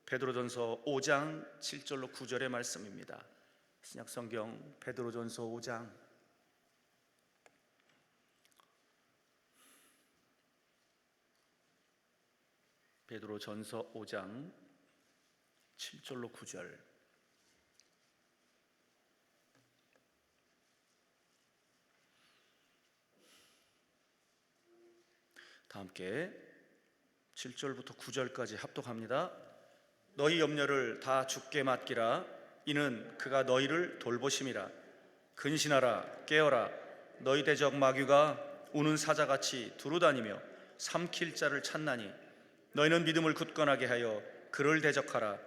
베드로전서 5장 7절로 9절의 말씀입니다. 신약성경 베드로전서 5장 베드로전서 5장 7절로 9절. 다 함께 7절부터 9절까지 합독합니다. 너희 염려를 다 주께 맡기라. 이는 그가 너희를 돌보심이라. 근신하라, 깨어라. 너희 대적 마귀가 우는 사자같이 두루다니며 삼킬 자를 찾나니 너희는 믿음을 굳건하게 하여 그를 대적하라.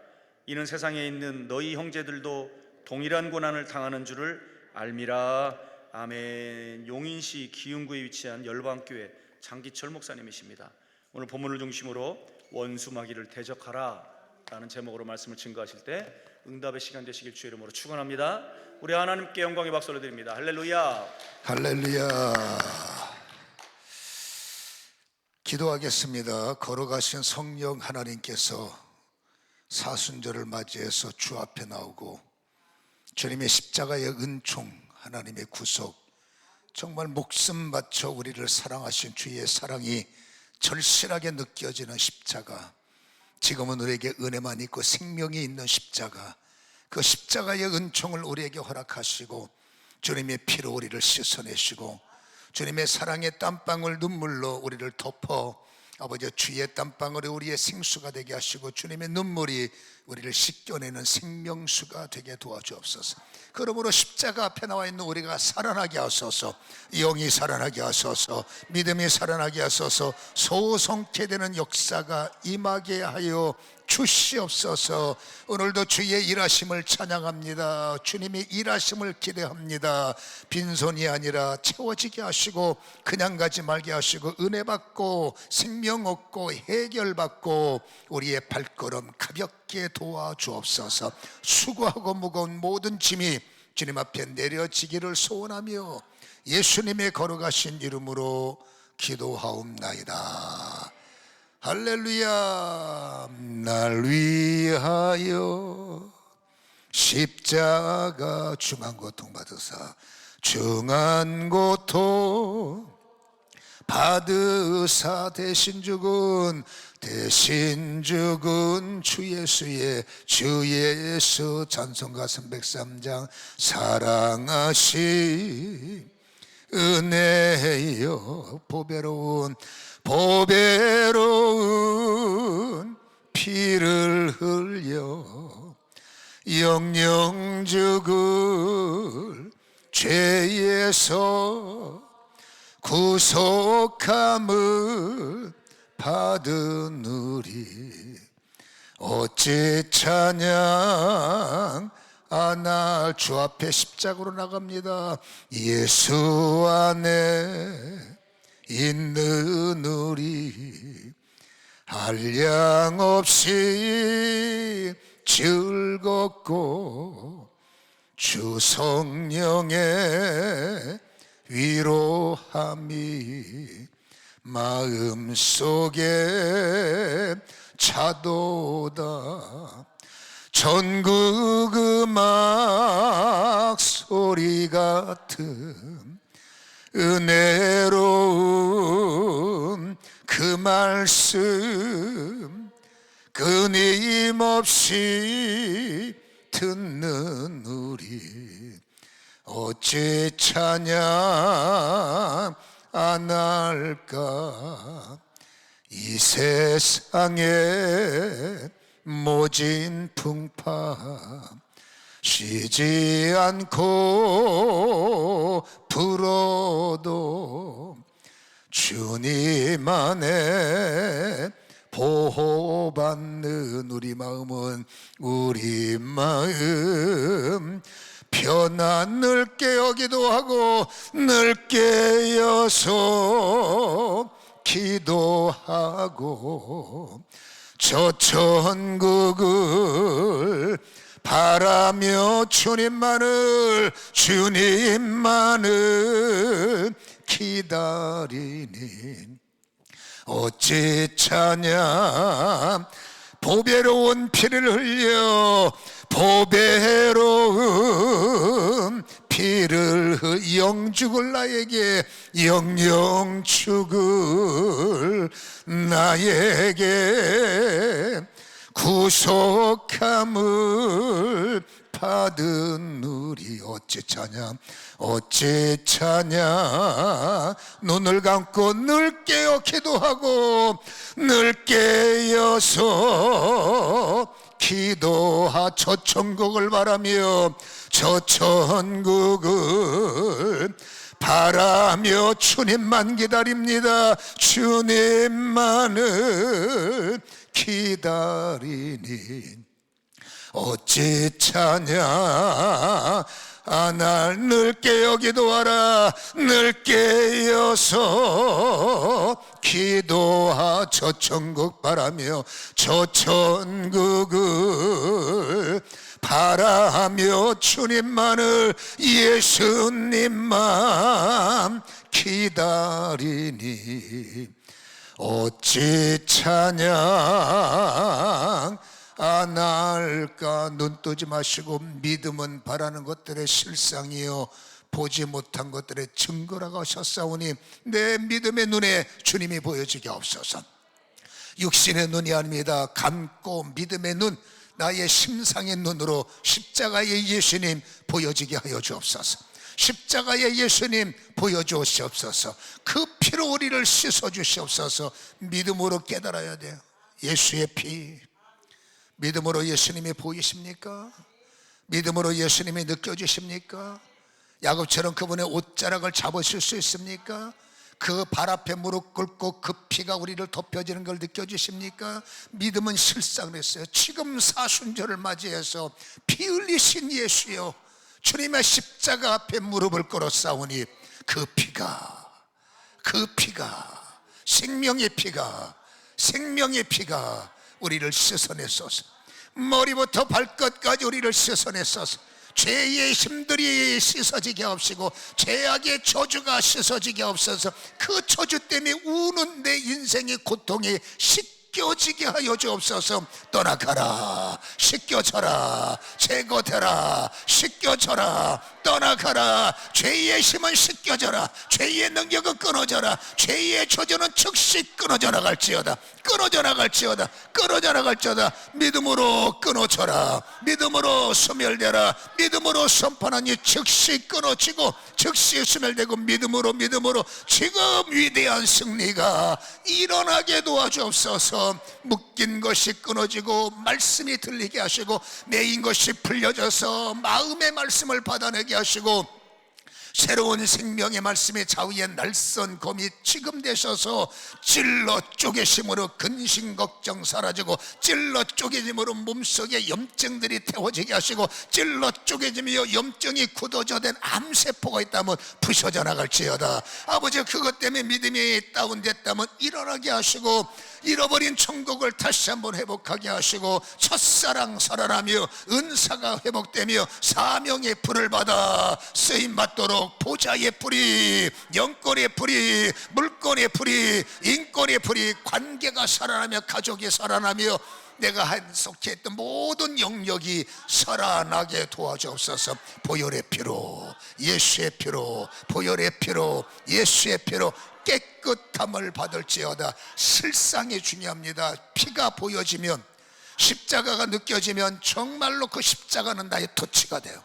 이는 세상에 있는 너희 형제들도 동일한 고난을 당하는 줄을 알미라. 아멘. 용인시 기흥구에 위치한 열방교회 장기철 목사님이십니다. 오늘 본문을 중심으로 원수마귀를 대적하라 라는 제목으로 말씀을 증거하실 때 응답의 시간 되시길 주의 이름으로 축원합니다. 우리 하나님께 영광의 박수를 드립니다. 할렐루야. 할렐루야. 기도하겠습니다. 걸어가신 성령 하나님께서 사순절을 맞이해서 주 앞에 나오고 주님의 십자가의 은총, 하나님의 구속, 정말 목숨 바쳐 우리를 사랑하신 주의 사랑이 절실하게 느껴지는 십자가, 지금은 우리에게 은혜만 있고 생명이 있는 십자가, 그 십자가의 은총을 우리에게 허락하시고 주님의 피로 우리를 씻어내시고 주님의 사랑의 땀방울 눈물로 우리를 덮어 아버지 주의 땀방울이 우리의 생수가 되게 하시고 주님의 눈물이 우리를 씻겨내는 생명수가 되게 도와주옵소서. 그러므로 십자가 앞에 나와 있는 우리가 살아나게 하소서. 영이 살아나게 하소서. 믿음이 살아나게 하소서. 소성케 되는 역사가 임하게 하여 주시옵소서. 오늘도 주의 일하심을 찬양합니다. 주님의 일하심을 기대합니다. 빈손이 아니라 채워지게 하시고 그냥 가지 말게 하시고 은혜 받고 생명 얻고 해결 받고 우리의 발걸음 가볍게 도와주옵소서. 수고하고 무거운 모든 짐이 주님 앞에 내려지기를 소원하며 예수님의 걸어가신 이름으로 기도하옵나이다. 할렐루야. 날 위하여 십자가 중한 고통 받으사 중한 고통 받으사 대신 죽은 주 예수의 주 예수 찬송가 303장 사랑하신 은혜여 보배로운 피를 흘려 영영 죽을 죄에서 구속함을 받으느리 어찌 찬양 안 할 주 앞에 십자가로 나갑니다. 예수 안에 있는 우리 한량없이 즐겁고 주 성령의 위로함이 마음속에 차도다. 전국 음악 소리 같은 은혜로운 그 말씀 끊임없이 듣는 우리 어찌 찬양 안 할까. 이 세상에 모진 풍파 쉬지 않고 불어도 주님 안에 보호받는 우리 마음 편안을 깨어기도 하고 늘 깨어서 기도하고 저 천국을 바라며 주님만을 기다리니 어찌 찬양 보배로운 피를 흘려 보배로운 피를 영 죽을 나에게 영영 죽을 나에게 구속함을 받은 우리 어찌 차냐 어찌 차냐. 눈을 감고 늘 깨어 기도하고 늘 깨어서 기도하 저 천국을 바라며 저 천국을 바라며 주님만 기다립니다. 주님만을 기다리니 어찌 차냐. 날 늘 깨어 기도하라. 늘 깨어서 기도하 저 천국 바라며 저 천국을 바라며 주님만을 예수님만 기다리니 어찌 찬양 안할까. 눈 뜨지 마시고 믿음은 바라는 것들의 실상이요 보지 못한 것들의 증거라고 하셨사오니 내 믿음의 눈에 주님이 보여지게 없어서. 육신의 눈이 아닙니다. 감고 믿음의 눈, 나의 심상의 눈으로 십자가의 예수님 보여지게 하여 주옵소서. 십자가의 예수님 보여주시옵소서. 그 피로 우리를 씻어주시옵소서. 믿음으로 깨달아야 돼요. 예수의 피. 믿음으로 예수님이 보이십니까? 믿음으로 예수님이 느껴지십니까? 야곱처럼 그분의 옷자락을 잡으실 수 있습니까? 그 발 앞에 무릎 꿇고 그 피가 우리를 덮여지는 걸 느껴지십니까? 믿음은 실상을 했어요. 지금 사순절을 맞이해서 피 흘리신 예수여, 주님의 십자가 앞에 무릎을 꿇어 싸우니 그 피가 생명의 피가 우리를 씻어내소서. 머리부터 발끝까지 우리를 씻어내소서. 죄의 힘들이 씻어지게 없이고 죄악의 저주가 씻어지게 없어서 그 저주 때문에 우는 내 인생의 고통이 씻겨지게 하여 주옵소서. 떠나가라, 씻겨져라, 제거되라, 씻겨져라, 떠나가라. 죄의 힘은 씻겨져라, 죄의 능력은 끊어져라, 죄의 저주는 즉시 끊어져 나갈지어다, 끊어져 나갈지어다, 끊어져 나갈지어다. 믿음으로 끊어져라, 믿음으로 소멸되라, 믿음으로 선포하니 즉시 끊어지고 즉시 소멸되고 믿음으로 지금 위대한 승리가 일어나게 도와주옵소서. 묶인 것이 끊어지고 말씀이 들리게 하시고 매인 것이 풀려져서 마음의 말씀을 받아내게 하시고 새로운 생명의 말씀의 좌우에 날선 검이 지금 되셔서 찔러 쪼개심으로 근심 걱정 사라지고 찔러 쪼개짐으로 몸속에 염증들이 태워지게 하시고 찔러 쪼개지며 염증이 굳어져 된 암세포가 있다면 부셔져 나갈지어다. 아버지, 그것 때문에 믿음이 다운됐다면 일어나게 하시고 잃어버린 천국을 다시 한번 회복하게 하시고 첫사랑 살아나며 은사가 회복되며 사명의 불을 받아 쓰임받도록 보좌의 불이, 영권의 불이, 물권의 불이, 인권의 불이, 관계가 살아나며 가족이 살아나며 내가 한속해 했던 모든 영역이 살아나게 도와주옵소서. 보혈의 피로, 예수의 피로, 보혈의 피로, 예수의 피로 깨끗함을 받을지어다. 실상이 중요합니다. 피가 보여지면, 십자가가 느껴지면 정말로 그 십자가는 나의 터치가 돼요.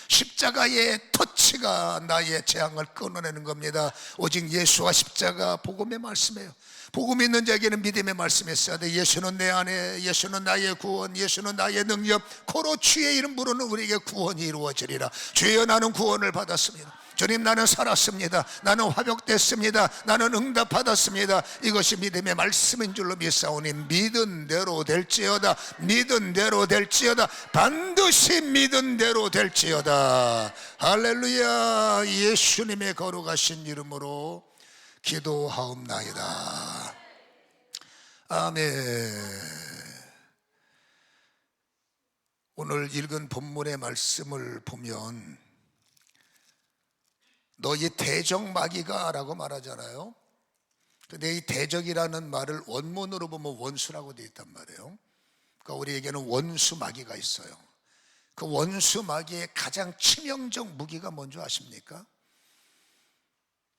십자가의 터치가 나의 재앙을 끊어내는 겁니다. 오직 예수와 십자가 복음의 말씀이에요. 복음 있는 자에게는 믿음의 말씀이 있어야 돼. 예수는 내 안에, 예수는 나의 구원, 예수는 나의 능력, 고로 주의 이름 부르는 우리에게 구원이 이루어지리라. 주여, 나는 구원을 받았습니다. 주님, 나는 살았습니다. 나는 회복됐습니다. 나는 응답받았습니다. 이것이 믿음의 말씀인 줄로 믿사오니 믿은 대로 될지어다, 믿은 대로 될지어다, 반드시 믿은 대로 될지어다. 할렐루야. 예수님의 거룩하신 이름으로 기도하옵나이다. 아멘. 오늘 읽은 본문의 말씀을 보면 너희 대적마귀가 라고 말하잖아요. 근데 이 대적이라는 말을 원문으로 보면 원수라고 되어 있단 말이에요. 그러니까 우리에게는 원수 마귀가 있어요. 그 원수 마귀의 가장 치명적 무기가 뭔지 아십니까?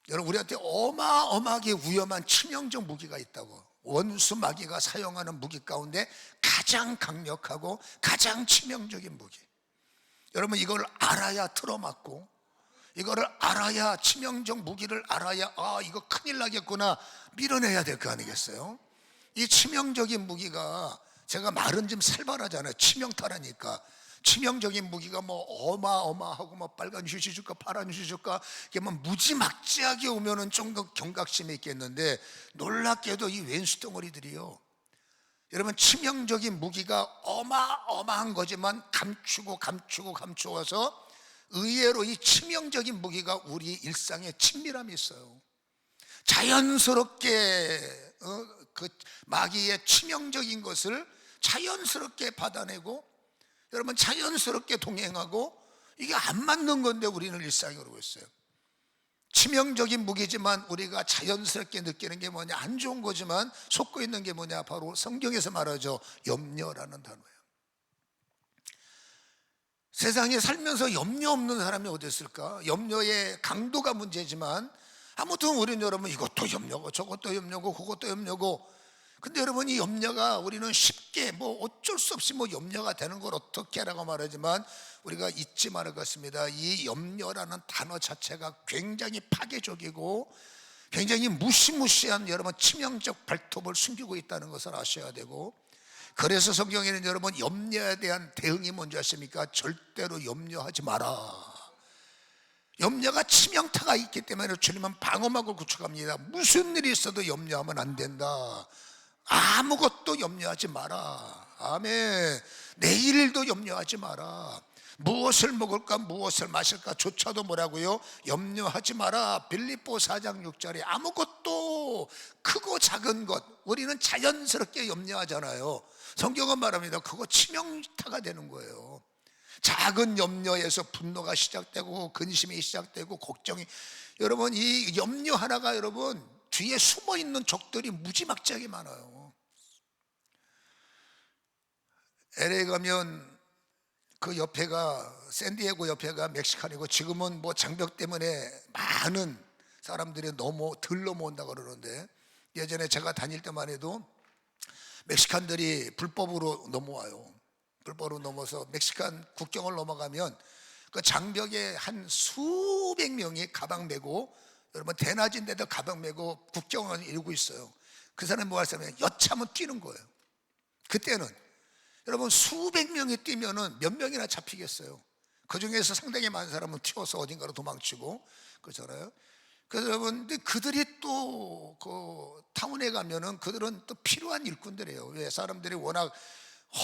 여러분, 우리한테 어마어마하게 위험한 치명적 무기가 있다고. 원수 마귀가 사용하는 무기 가운데 가장 강력하고 가장 치명적인 무기. 여러분, 이걸 알아야 틀어맞고, 이거를 알아야, 치명적 무기를 알아야, 이거 큰일 나겠구나 밀어내야 될 거 아니겠어요? 이 치명적인 무기가, 제가 말은 좀 살벌하잖아요. 치명타라니까. 치명적인 무기가 뭐 어마어마하고 뭐 빨간 휴지 줄까 파란 휴지 줄까, 이게 뭐 무지막지하게 오면은 좀 더 경각심이 있겠는데, 놀랍게도 이 왼수 덩어리들이요, 여러분, 치명적인 무기가 어마어마한 거지만 감추고서 의외로 이 치명적인 무기가 우리 일상에 친밀함이 있어요. 자연스럽게 그 마귀의 치명적인 것을 자연스럽게 받아내고, 여러분, 자연스럽게 동행하고, 이게 안 맞는 건데 우리는 일상에 그러고 있어요. 치명적인 무기지만 우리가 자연스럽게 느끼는 게 뭐냐, 안 좋은 거지만 속고 있는 게 뭐냐, 바로 성경에서 말하죠, 염려라는 단어예요. 세상에 살면서 염려 없는 사람이 어디 있을까? 염려의 강도가 문제지만 아무튼 우리는, 여러분, 이것도 염려고 저것도 염려고 그것도 염려고. 근데 여러분, 이 염려가 우리는 쉽게 뭐 어쩔 수 없이 뭐 염려가 되는 걸 어떻게 하라고 말하지만, 우리가 잊지 말아야겠습니다. 이 염려라는 단어 자체가 굉장히 파괴적이고 굉장히 무시무시한, 여러분, 치명적 발톱을 숨기고 있다는 것을 아셔야 되고, 그래서 성경에는, 여러분, 염려에 대한 대응이 뭔지 아십니까? 절대로 염려하지 마라. 염려가 치명타가 있기 때문에 주님은 방어막을 구축합니다. 무슨 일이 있어도 염려하면 안 된다. 아무것도 염려하지 마라. 아멘. 내일도 염려하지 마라. 무엇을 먹을까 무엇을 마실까 조차도 뭐라고요? 염려하지 마라. 빌립보 4장 6절에 아무것도, 크고 작은 것, 우리는 자연스럽게 염려하잖아요. 성경은 말합니다. 그거 치명타가 되는 거예요. 작은 염려에서 분노가 시작되고 근심이 시작되고 걱정이, 여러분, 이 염려 하나가, 여러분, 뒤에 숨어 있는 적들이 무지막지하게 많아요. LA 가면 그 옆에가, 샌디에고 옆에가 멕시칸이고, 지금은 뭐 장벽 때문에 많은 사람들이 덜 넘어온다 그러는데, 예전에 제가 다닐 때만 해도 멕시칸들이 불법으로 넘어와요. 불법으로 넘어서 멕시칸 국경을 넘어가면 그 장벽에 한 수백 명이 가방 메고, 여러분, 대낮인데도 가방 메고 국경을 이루고 있어요. 그 사람이 뭐 하냐면 여차하면 뛰는 거예요. 그때는 여러분, 수백 명이 뛰면은 몇 명이나 잡히겠어요. 그 중에서 상당히 많은 사람은 튀어서 어딘가로 도망치고 그러잖아요. 그래서 여러분, 그들이 또 그 타운에 가면은 그들은 또 필요한 일꾼들이에요. 왜? 사람들이 워낙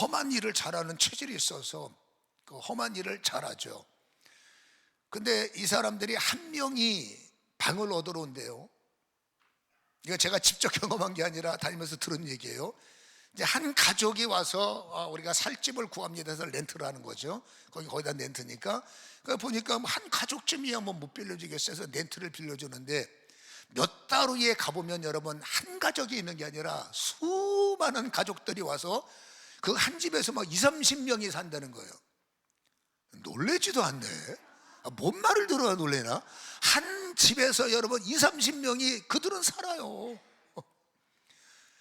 험한 일을 잘하는 체질이 있어서 그 험한 일을 잘하죠. 근데 이 사람들이 한 명이 방을 얻으러 온대요. 이거 제가 직접 경험한 게 아니라 다니면서 들은 얘기예요. 이제 한 가족이 와서 우리가 살 집을 구합니다 해서 렌트를 하는 거죠. 거기다 렌트니까. 보니까 한 가족쯤이야 뭐 못 빌려주겠어요. 그래서 렌트를 빌려주는데, 몇 달 후에 가보면, 여러분, 한 가족이 있는 게 아니라 수많은 가족들이 와서 그 한 집에서 막 20, 30명이 산다는 거예요. 놀래지도 않네. 뭔 말을 들어야 놀래나? 한 집에서, 여러분, 20, 30명이 그들은 살아요.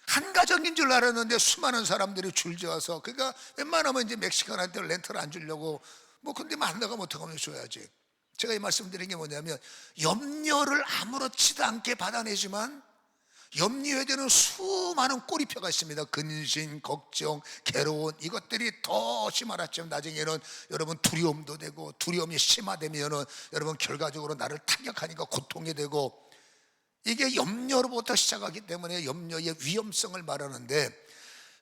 한 가정인 줄 알았는데 수많은 사람들이 줄지어서, 그러니까 웬만하면 이제 멕시칸한테 렌트를 안 주려고, 뭐 근데 만나가면 어떡하면 줘야지. 제가 이 말씀드린 게 뭐냐면, 염려를 아무렇지도 않게 받아내지만 염려에 되는 수많은 꼬리표가 있습니다. 근심, 걱정, 괴로운, 이것들이 더 심하지만 나중에는 여러분 두려움도 되고, 두려움이 심화되면은 여러분 결과적으로 나를 타격하니까 고통이 되고, 이게 염려로부터 시작하기 때문에 염려의 위험성을 말하는데,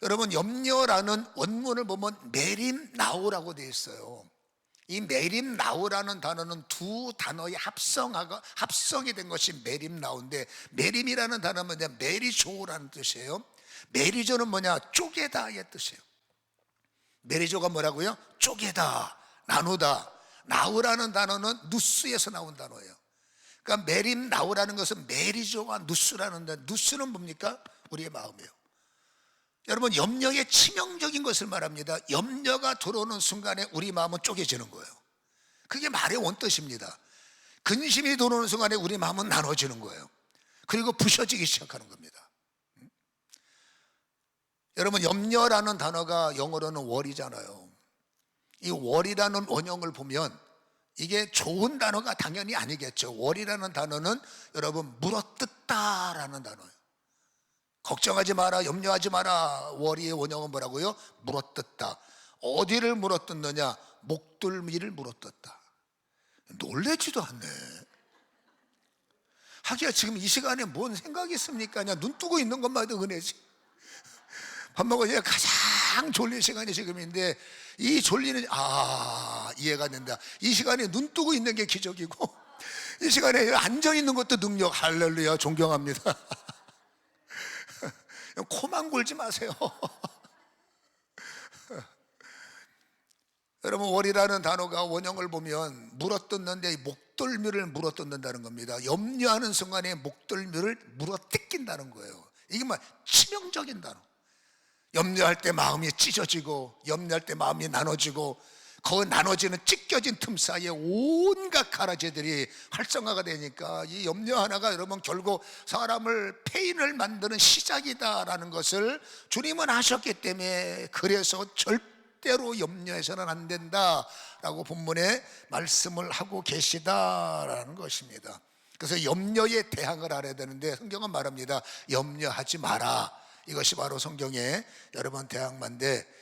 여러분, 염려라는 원문을 보면 메림나우라고 되어 있어요. 이 메림나우라는 단어는 두 단어의 합성이 된 것이 메림나우인데, 메림이라는 단어는 뭐냐, 메리조라는 뜻이에요. 메리조는 뭐냐, 쪼개다의 뜻이에요. 메리조가 뭐라고요? 쪼개다, 나누다. 나우라는 단어는 누스에서 나온 단어예요. 그러니까 메림나우라는 것은 메리조와 누스라는 데, 누스는 뭡니까? 우리의 마음이에요. 여러분, 염려의 치명적인 것을 말합니다. 염려가 들어오는 순간에 우리 마음은 쪼개지는 거예요. 그게 말의 원뜻입니다. 근심이 들어오는 순간에 우리 마음은 나눠지는 거예요. 그리고 부셔지기 시작하는 겁니다. 여러분, 염려라는 단어가 영어로는 월이잖아요. 이 월이라는 원형을 보면 이게 좋은 단어가 당연히 아니겠죠. 월이라는 단어는 여러분, 물어뜯다라는 단어예요. 걱정하지 마라, 염려하지 마라. 월이의 원형은 뭐라고요? 물어뜯다. 어디를 물어뜯느냐? 목덜미를 물어뜯다. 놀래지도 않네. 하기야 지금 이 시간에 뭔 생각이 있습니까? 그냥 눈 뜨고 있는 것만 해도 은혜지. 밥 먹으니까 가장 졸린 시간이 지금인데, 이 졸리는, 이해가 된다. 이 시간에 눈 뜨고 있는 게 기적이고, 이 시간에 앉아 있는 것도 능력. 할렐루야, 존경합니다. 코만 골지 마세요. 여러분, 월이라는 단어가 원형을 보면 물어뜯는데 이 목덜미를 물어뜯는다는 겁니다. 염려하는 순간에 목덜미를 물어뜯긴다는 거예요. 이게 뭐 치명적인 단어. 염려할 때 마음이 찢어지고, 염려할 때 마음이 나눠지고, 그 나눠지는 찢겨진 틈 사이에 온갖 가라지들이 활성화가 되니까 이 염려 하나가 여러분 결국 사람을 폐인을 만드는 시작이다라는 것을 주님은 아셨기 때문에, 그래서 절대로 염려해서는 안 된다라고 본문에 말씀을 하고 계시다라는 것입니다. 그래서 염려에 대항을 알아야 되는데, 성경은 말합니다. 염려하지 마라. 이것이 바로 성경의 여러분 대항만데,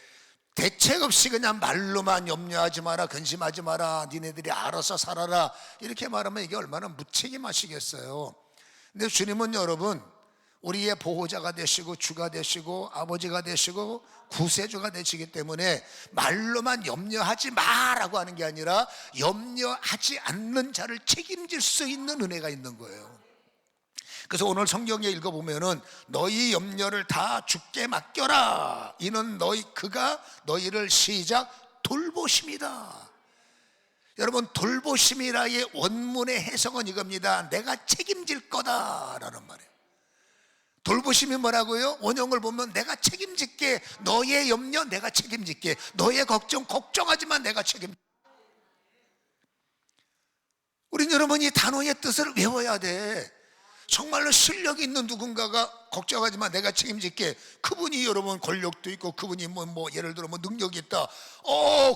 대책 없이 그냥 말로만 염려하지 마라, 근심하지 마라, 니네들이 알아서 살아라, 이렇게 말하면 이게 얼마나 무책임하시겠어요. 근데 주님은 여러분 우리의 보호자가 되시고 주가 되시고 아버지가 되시고 구세주가 되시기 때문에 말로만 염려하지 마라고 하는 게 아니라 염려하지 않는 자를 책임질 수 있는 은혜가 있는 거예요. 그래서 오늘 성경에 읽어보면은 너희 염려를 다 주께 맡겨라. 이는 그가 너희를 시작 돌보심이다. 여러분, 돌보심이라의 원문의 해석은 이겁니다. 내가 책임질 거다라는 말이에요. 돌보심이 뭐라고요? 원형을 보면 내가 책임질게. 너의 염려 내가 책임질게. 너의 걱정하지만 내가 책임질게. 우린 여러분 이 단어의 뜻을 외워야 돼. 정말로 실력 있는 누군가가 걱정하지 마, 내가 책임질게. 그분이 여러분 권력도 있고, 그분이 예를 들어 능력이 있다.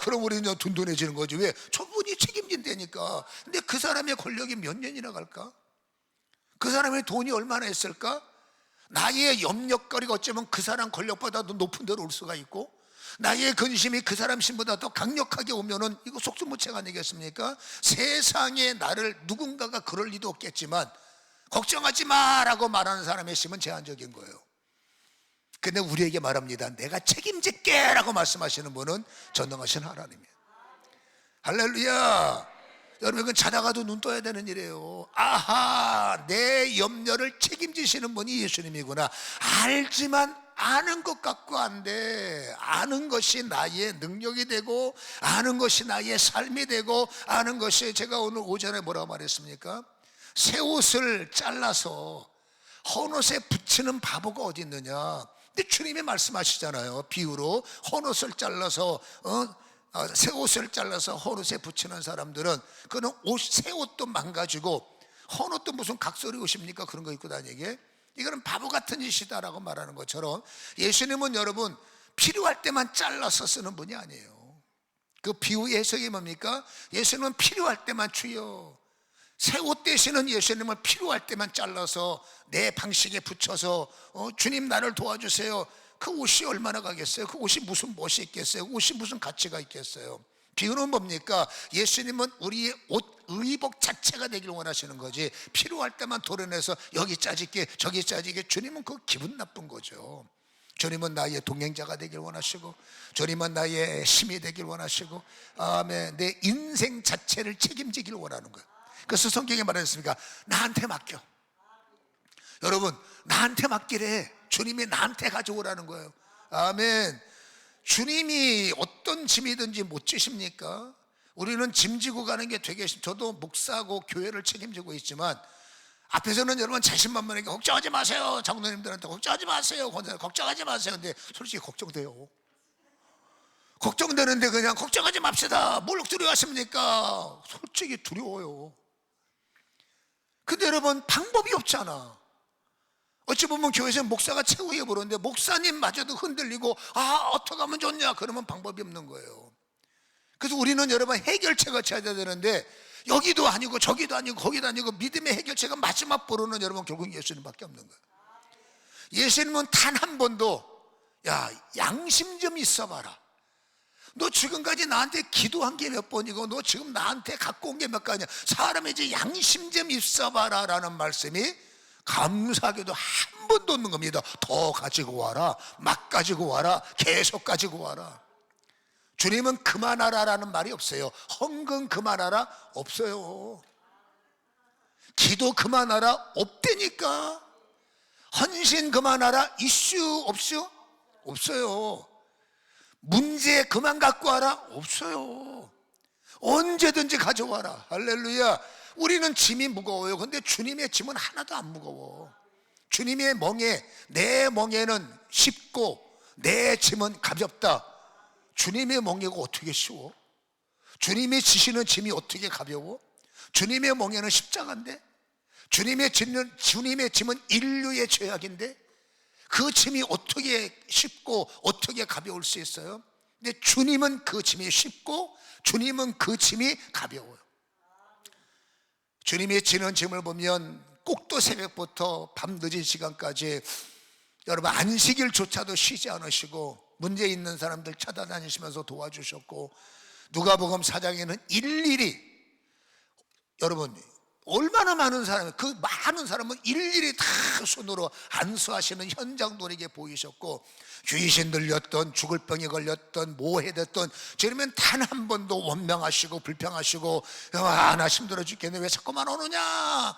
그럼 우리는 든든해지는 거지. 왜? 저분이 책임진다니까. 근데 그 사람의 권력이 몇 년이나 갈까? 그 사람의 돈이 얼마나 있을까? 나의 염려거리가 어쩌면 그 사람 권력보다도 높은 데로 올 수가 있고, 나의 근심이 그 사람 심보다 더 강력하게 오면은 이거 속수무책 아니겠습니까? 세상에 나를 누군가가 그럴 리도 없겠지만 걱정하지 마라고 말하는 사람의 힘은 제한적인 거예요. 근데 우리에게 말합니다. 내가 책임질게 라고 말씀하시는 분은 전능하신 하나님이에요. 할렐루야. 여러분, 이건 자다가도 눈 떠야 되는 일이에요. 아하, 내 염려를 책임지시는 분이 예수님이구나. 알지만 아는 것 갖고 안 돼. 아는 것이 나의 능력이 되고, 아는 것이 나의 삶이 되고, 아는 것이, 제가 오늘 오전에 뭐라고 말했습니까? 새 옷을 잘라서 헌옷에 붙이는 바보가 어디 있느냐. 근데 주님이 말씀하시잖아요. 비유로 헌옷을 잘라서 새 옷을 잘라서 헌옷에 붙이는 사람들은 그는 새 옷도 망가지고 헌옷도 무슨 각설이 옷입니까? 그런 거 입고 다니게. 이거는 바보 같은 짓이다라고 말하는 것처럼 예수님은 여러분 필요할 때만 잘라서 쓰는 분이 아니에요. 그 비유의 해석이 뭡니까? 예수님은 필요할 때만 주여. 새 옷 대신은 예수님을 필요할 때만 잘라서 내 방식에 붙여서 주님 나를 도와주세요. 그 옷이 얼마나 가겠어요? 그 옷이 무슨 멋이 있겠어요? 그 옷이 무슨 가치가 있겠어요? 비유는 뭡니까? 예수님은 우리의 옷, 의복 자체가 되길 원하시는 거지, 필요할 때만 도려내서 여기 짜질게 저기 짜질게, 주님은 그거 기분 나쁜 거죠. 주님은 나의 동행자가 되길 원하시고, 주님은 나의 힘이 되길 원하시고, 아멘, 내 인생 자체를 책임지길 원하는 거예요. 그래서 성경에 말했습니까? 나한테 맡겨. 여러분, 나한테 맡기래. 주님이 나한테 가져오라는 거예요. 아멘. 주님이 어떤 짐이든지 못 지십니까? 우리는 짐 지고 가는 게 되게, 저도 목사고 교회를 책임지고 있지만 앞에서는 여러분 자신만만하게 걱정하지 마세요. 장로님들한테 걱정하지 마세요. 걱정하지 마세요. 근데 솔직히 걱정돼요. 걱정되는데 그냥 걱정하지 맙시다. 뭘 두려워하십니까? 솔직히 두려워요. 근데 여러분 방법이 없잖아. 어찌 보면 교회에서 목사가 최후에 부르는데 목사님마저도 흔들리고 어떻게 하면 좋냐 그러면 방법이 없는 거예요. 그래서 우리는 여러분 해결책을 찾아야 되는데 여기도 아니고 저기도 아니고 거기도 아니고 믿음의 해결책은 마지막 보루는 여러분 결국 예수님밖에 없는 거예요. 예수님은 단 한 번도 야 양심 좀 있어봐라. 너 지금까지 나한테 기도한 게 몇 번이고 너 지금 나한테 갖고 온 게 몇 가지냐. 사람이 이제 양심 좀 있어봐라 라는 말씀이 감사하게도 한 번도 없는 겁니다. 더 가지고 와라, 막 가지고 와라, 계속 가지고 와라. 주님은 그만하라 라는 말이 없어요. 헌금 그만하라 없어요. 기도 그만하라 없다니까. 헌신 그만하라 이슈 없슈? 없어요. 문제 그만 갖고 와라 없어요. 언제든지 가져와라. 할렐루야. 우리는 짐이 무거워요. 근데 주님의 짐은 하나도 안 무거워. 주님의 멍에, 내 멍에는 쉽고 내 짐은 가볍다. 주님의 멍에가 어떻게 쉬워? 주님이 지시는 짐이 어떻게 가벼워? 주님의 멍에는 십자가인데, 주님의 짐은 인류의 죄악인데 그 짐이 어떻게 쉽고 어떻게 가벼울 수 있어요? 근데 주님은 그 짐이 쉽고 주님은 그 짐이 가벼워요. 주님이 지는 짐을 보면 꼭두 새벽부터 밤 늦은 시간까지 여러분 안식일조차도 쉬지 않으시고 문제 있는 사람들 찾아다니시면서 도와주셨고, 누가복음 4장에는 일일이 여러분 얼마나 많은 사람, 그 많은 사람은 일일이 다 손으로 안수하시는 현장 노리게 보이셨고, 귀신 들렸던 죽을 병에 걸렸던 뭐 해댔던 저러면 단 한 번도 원망하시고 불평하시고 나 힘들어 죽겠네 왜 자꾸만 오느냐.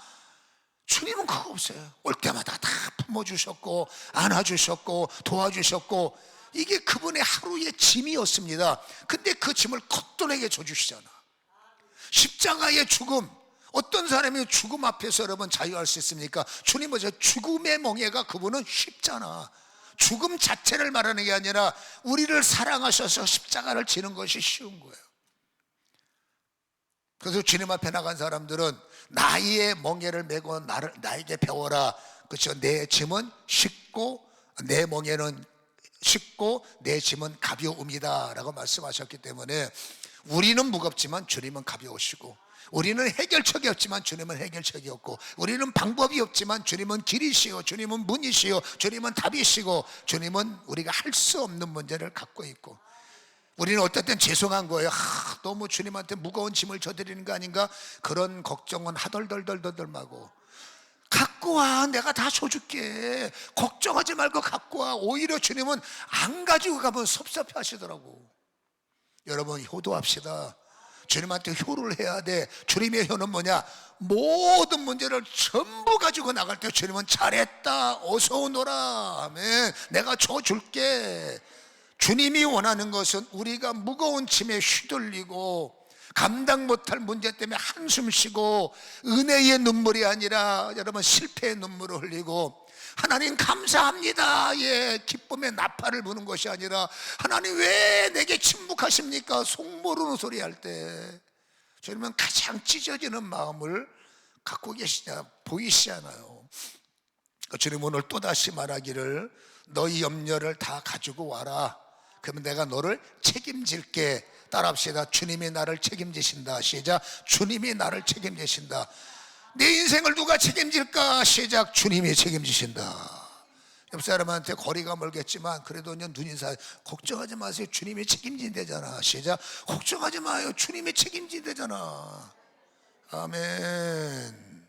주님은 그거 없어요. 올 때마다 다 품어주셨고 안아주셨고 도와주셨고, 이게 그분의 하루의 짐이었습니다. 근데 그 짐을 겉돈에게 줘주시잖아. 십자가의 죽음, 어떤 사람이 죽음 앞에서 여러분 자유할 수 있습니까? 주님은 죽음의 멍에가 그분은 쉽잖아. 죽음 자체를 말하는 게 아니라 우리를 사랑하셔서 십자가를 지는 것이 쉬운 거예요. 그래서 주님 앞에 나간 사람들은 나의 멍에를 메고 나에게 배워라. 그렇죠? 내 짐은 쉽고 내 멍에는 쉽고 내 짐은 가벼움이다 라고 말씀하셨기 때문에 우리는 무겁지만 주님은 가벼우시고, 우리는 해결책이 없지만 주님은 해결책이 없고, 우리는 방법이 없지만 주님은 길이시오, 주님은 문이시오, 주님은 답이시고, 주님은 우리가 할 수 없는 문제를 갖고 있고, 우리는 어떨 땐 죄송한 거예요. 너무 주님한테 무거운 짐을 져드리는 거 아닌가, 그런 걱정은 하덜덜덜덜덜 마고 갖고 와, 내가 다 줘줄게, 걱정하지 말고 갖고 와. 오히려 주님은 안 가지고 가면 섭섭해 하시더라고. 여러분 효도합시다. 주님한테 효를 해야 돼. 주님의 효는 뭐냐? 모든 문제를 전부 가지고 나갈 때 주님은 잘했다, 어서 오너라, 아멘, 내가 줘줄게. 주님이 원하는 것은 우리가 무거운 짐에 휘둘리고 감당 못할 문제 때문에 한숨 쉬고 은혜의 눈물이 아니라 여러분 실패의 눈물을 흘리고 하나님 감사합니다, 예, 기쁨의 나팔을 부는 것이 아니라 하나님 왜 내게 침묵하십니까? 속 모르는 소리 할 때 주님은 가장 찢어지는 마음을 갖고 계시냐 보이시잖아요. 주님 오늘 또다시 말하기를 너희 염려를 다 가지고 와라. 그러면 내가 너를 책임질게. 따라합시다. 주님이 나를 책임지신다. 시작. 주님이 나를 책임지신다. 내 인생을 누가 책임질까? 시작. 주님이 책임지신다. 옆 사람한테 거리가 멀겠지만 그래도 눈인사, 걱정하지 마세요, 주님이 책임진대잖아. 시작. 걱정하지 마요, 주님이 책임진대잖아. 아멘.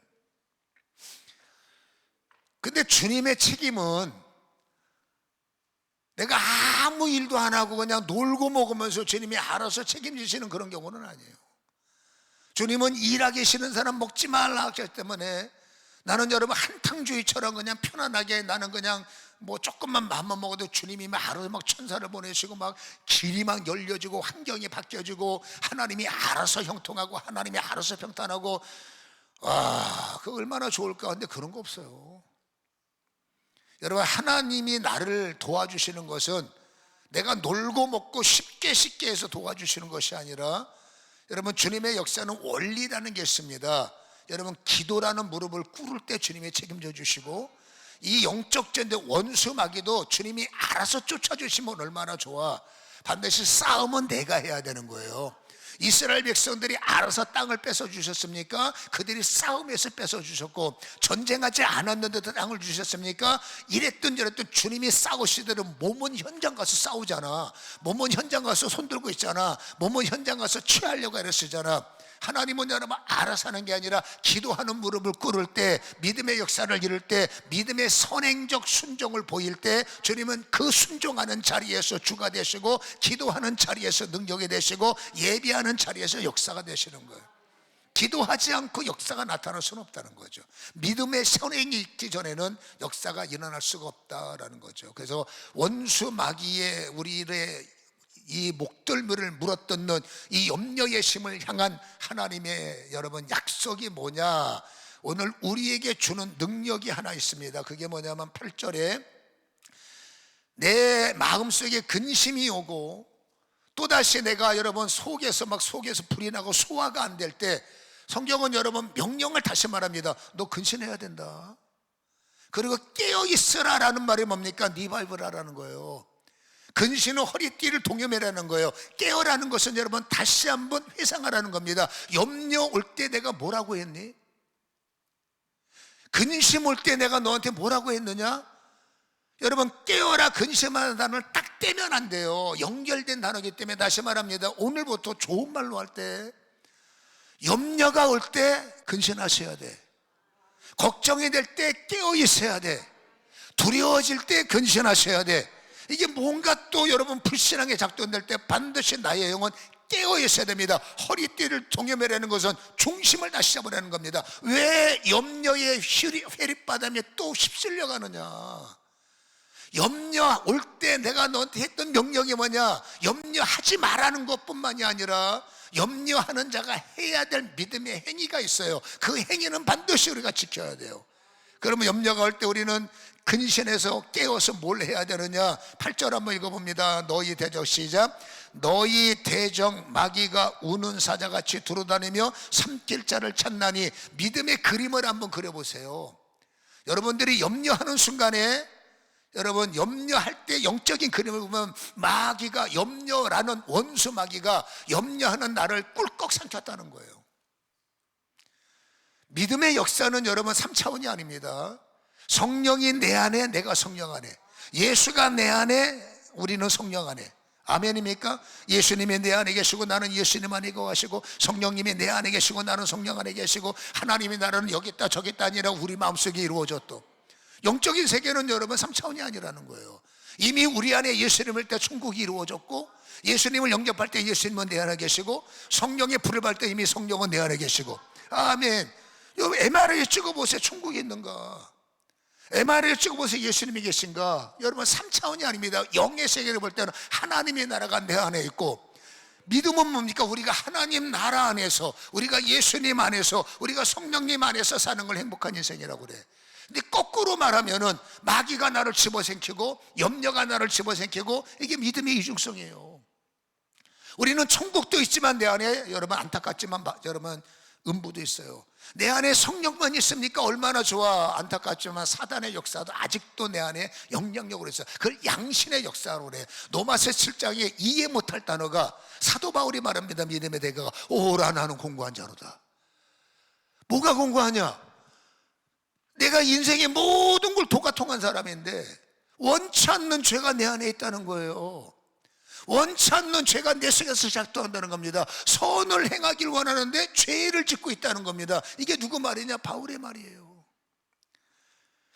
근데 주님의 책임은 내가 아무 일도 안 하고 그냥 놀고 먹으면서 주님이 알아서 책임지시는 그런 경우는 아니에요. 주님은 일하기 싫은 사람 먹지 말라 하셨기 때문에 나는 여러분 한탕주의처럼 그냥 편안하게 나는 그냥 뭐 조금만 마음만 먹어도 주님이 막 하루에 막 천사를 보내시고 막 길이 막 열려지고 환경이 바뀌어지고 하나님이 알아서 형통하고 하나님이 알아서 평탄하고 그 얼마나 좋을까. 근데 그런 거 없어요. 여러분, 하나님이 나를 도와주시는 것은 내가 놀고 먹고 쉽게 해서 도와주시는 것이 아니라, 여러분, 주님의 역사는 원리라는 게 있습니다. 여러분, 기도라는 무릎을 꿇을 때 주님이 책임져 주시고, 이 영적 전쟁 원수 마귀도 주님이 알아서 쫓아주시면 얼마나 좋아. 반드시 싸움은 내가 해야 되는 거예요. 이스라엘 백성들이 알아서 땅을 뺏어 주셨습니까? 그들이 싸움에서 뺏어 주셨고, 전쟁하지 않았는데도 땅을 주셨습니까? 이랬든 저랬든 주님이 싸우시더라도 몸은 현장 가서 싸우잖아. 몸은 현장 가서 손 들고 있잖아. 몸은 현장 가서 취하려고 애쓰잖아. 하나님은 여러분 알아서 하는 게 아니라 기도하는 무릎을 꿇을 때, 믿음의 역사를 이룰 때, 믿음의 선행적 순종을 보일 때 주님은 그 순종하는 자리에서 주가 되시고, 기도하는 자리에서 능력이 되시고, 예비하는 자리에서 역사가 되시는 거예요. 기도하지 않고 역사가 나타날 수는 없다는 거죠. 믿음의 선행이 있기 전에는 역사가 일어날 수가 없다라는 거죠. 그래서 원수 마귀의 우리의 이 목덜미를 물어뜯는 이 염려의 심을 향한 하나님의 여러분 약속이 뭐냐? 오늘 우리에게 주는 능력이 하나 있습니다. 그게 뭐냐면 8절에 내 마음속에 근심이 오고, 또다시 내가 여러분 속에서 불이 나고 소화가 안 될 때, 성경은 여러분 명령을 다시 말합니다. 너 근신해야 된다. 그리고 깨어 있으라 라는 말이 뭡니까? 리바이벌하라는 거예요. 근신은 허리띠를 동여매라는 거예요. 깨어라는 것은 여러분 다시 한번 회상하라는 겁니다. 염려 올 때 내가 뭐라고 했니? 근심 올 때 내가 너한테 뭐라고 했느냐? 여러분, 깨어라 근심하는 단어를 딱 떼면 안 돼요. 연결된 단어이기 때문에 다시 말합니다. 오늘부터 좋은 말로 할 때, 염려가 올 때 근신하셔야 돼. 걱정이 될 때 깨어 있어야 돼. 두려워질 때 근신하셔야 돼. 이게 뭔가 또 여러분 불신앙에 작동될 때 반드시 나의 영은 깨어 있어야 됩니다. 허리띠를 동여매라는 것은 중심을 다시 잡으라는 겁니다. 왜 염려의 회립바람에 또 휩쓸려 가느냐? 염려 올 때 내가 너한테 했던 명령이 뭐냐? 염려하지 말라는 것뿐만이 아니라 염려하는 자가 해야 될 믿음의 행위가 있어요. 그 행위는 반드시 우리가 지켜야 돼요. 그러면 염려가 올 때 우리는 근신해서 깨어서 뭘 해야 되느냐? 8절 한번 읽어봅니다. 너희 대적, 시작. 너희 대적 마귀가 우는 사자같이 두루다니며 삼킬 자를 찾나니. 믿음의 그림을 한번 그려보세요. 여러분들이 염려하는 순간에, 여러분 염려할 때 영적인 그림을 보면 마귀가, 염려라는 원수 마귀가 염려하는 나를 꿀꺽 삼켰다는 거예요. 믿음의 역사는 여러분 3차원이 아닙니다. 성령이 내 안에, 내가 성령 안에, 예수가 내 안에, 우리는 성령 안에. 아멘입니까? 예수님이 내 안에 계시고 나는 예수님 안에 거하시고, 성령님이 내 안에 계시고 나는 성령 안에 계시고, 하나님이 나를 여기 있다 저기 있다 아니라 우리 마음속에 이루어졌도. 영적인 세계는 여러분 3차원이 아니라는 거예요. 이미 우리 안에 예수님을 때 천국이 이루어졌고, 예수님을 영접할 때 예수님은 내 안에 계시고, 성령의 불을 받을 때 이미 성령은 내 안에 계시고. 아멘. 여러분 MRI에 찍어보세요. 천국이 있는가? MRI에 찍어보세요. 예수님이 계신가? 여러분 3차원이 아닙니다. 영의 세계를 볼 때는 하나님의 나라가 내 안에 있고, 믿음은 뭡니까? 우리가 하나님 나라 안에서, 우리가 예수님 안에서, 우리가 성령님 안에서 사는 걸 행복한 인생이라고 그래. 근데 거꾸로 말하면은 마귀가 나를 집어삼키고 염려가 나를 집어삼키고, 이게 믿음의 이중성이에요. 우리는 천국도 있지만 내 안에 여러분 안타깝지만 여러분 음부도 있어요. 내 안에 성령만 있습니까? 얼마나 좋아. 안타깝지만 사단의 역사도 아직도 내 안에 영향력으로 있어요. 그걸 양신의 역사로 그래. 로마서 7장에 이해 못할 단어가, 사도 바울이 말합니다. 믿음의 대가가 오라 나는 공고한 자로다. 뭐가 공고하냐? 내가 인생의 모든 걸 도가 통한 사람인데 원치 않는 죄가 내 안에 있다는 거예요. 원치 않는 죄가 내 속에서 작동한다는 겁니다. 선을 행하길 원하는데 죄를 짓고 있다는 겁니다. 이게 누구 말이냐? 바울의 말이에요.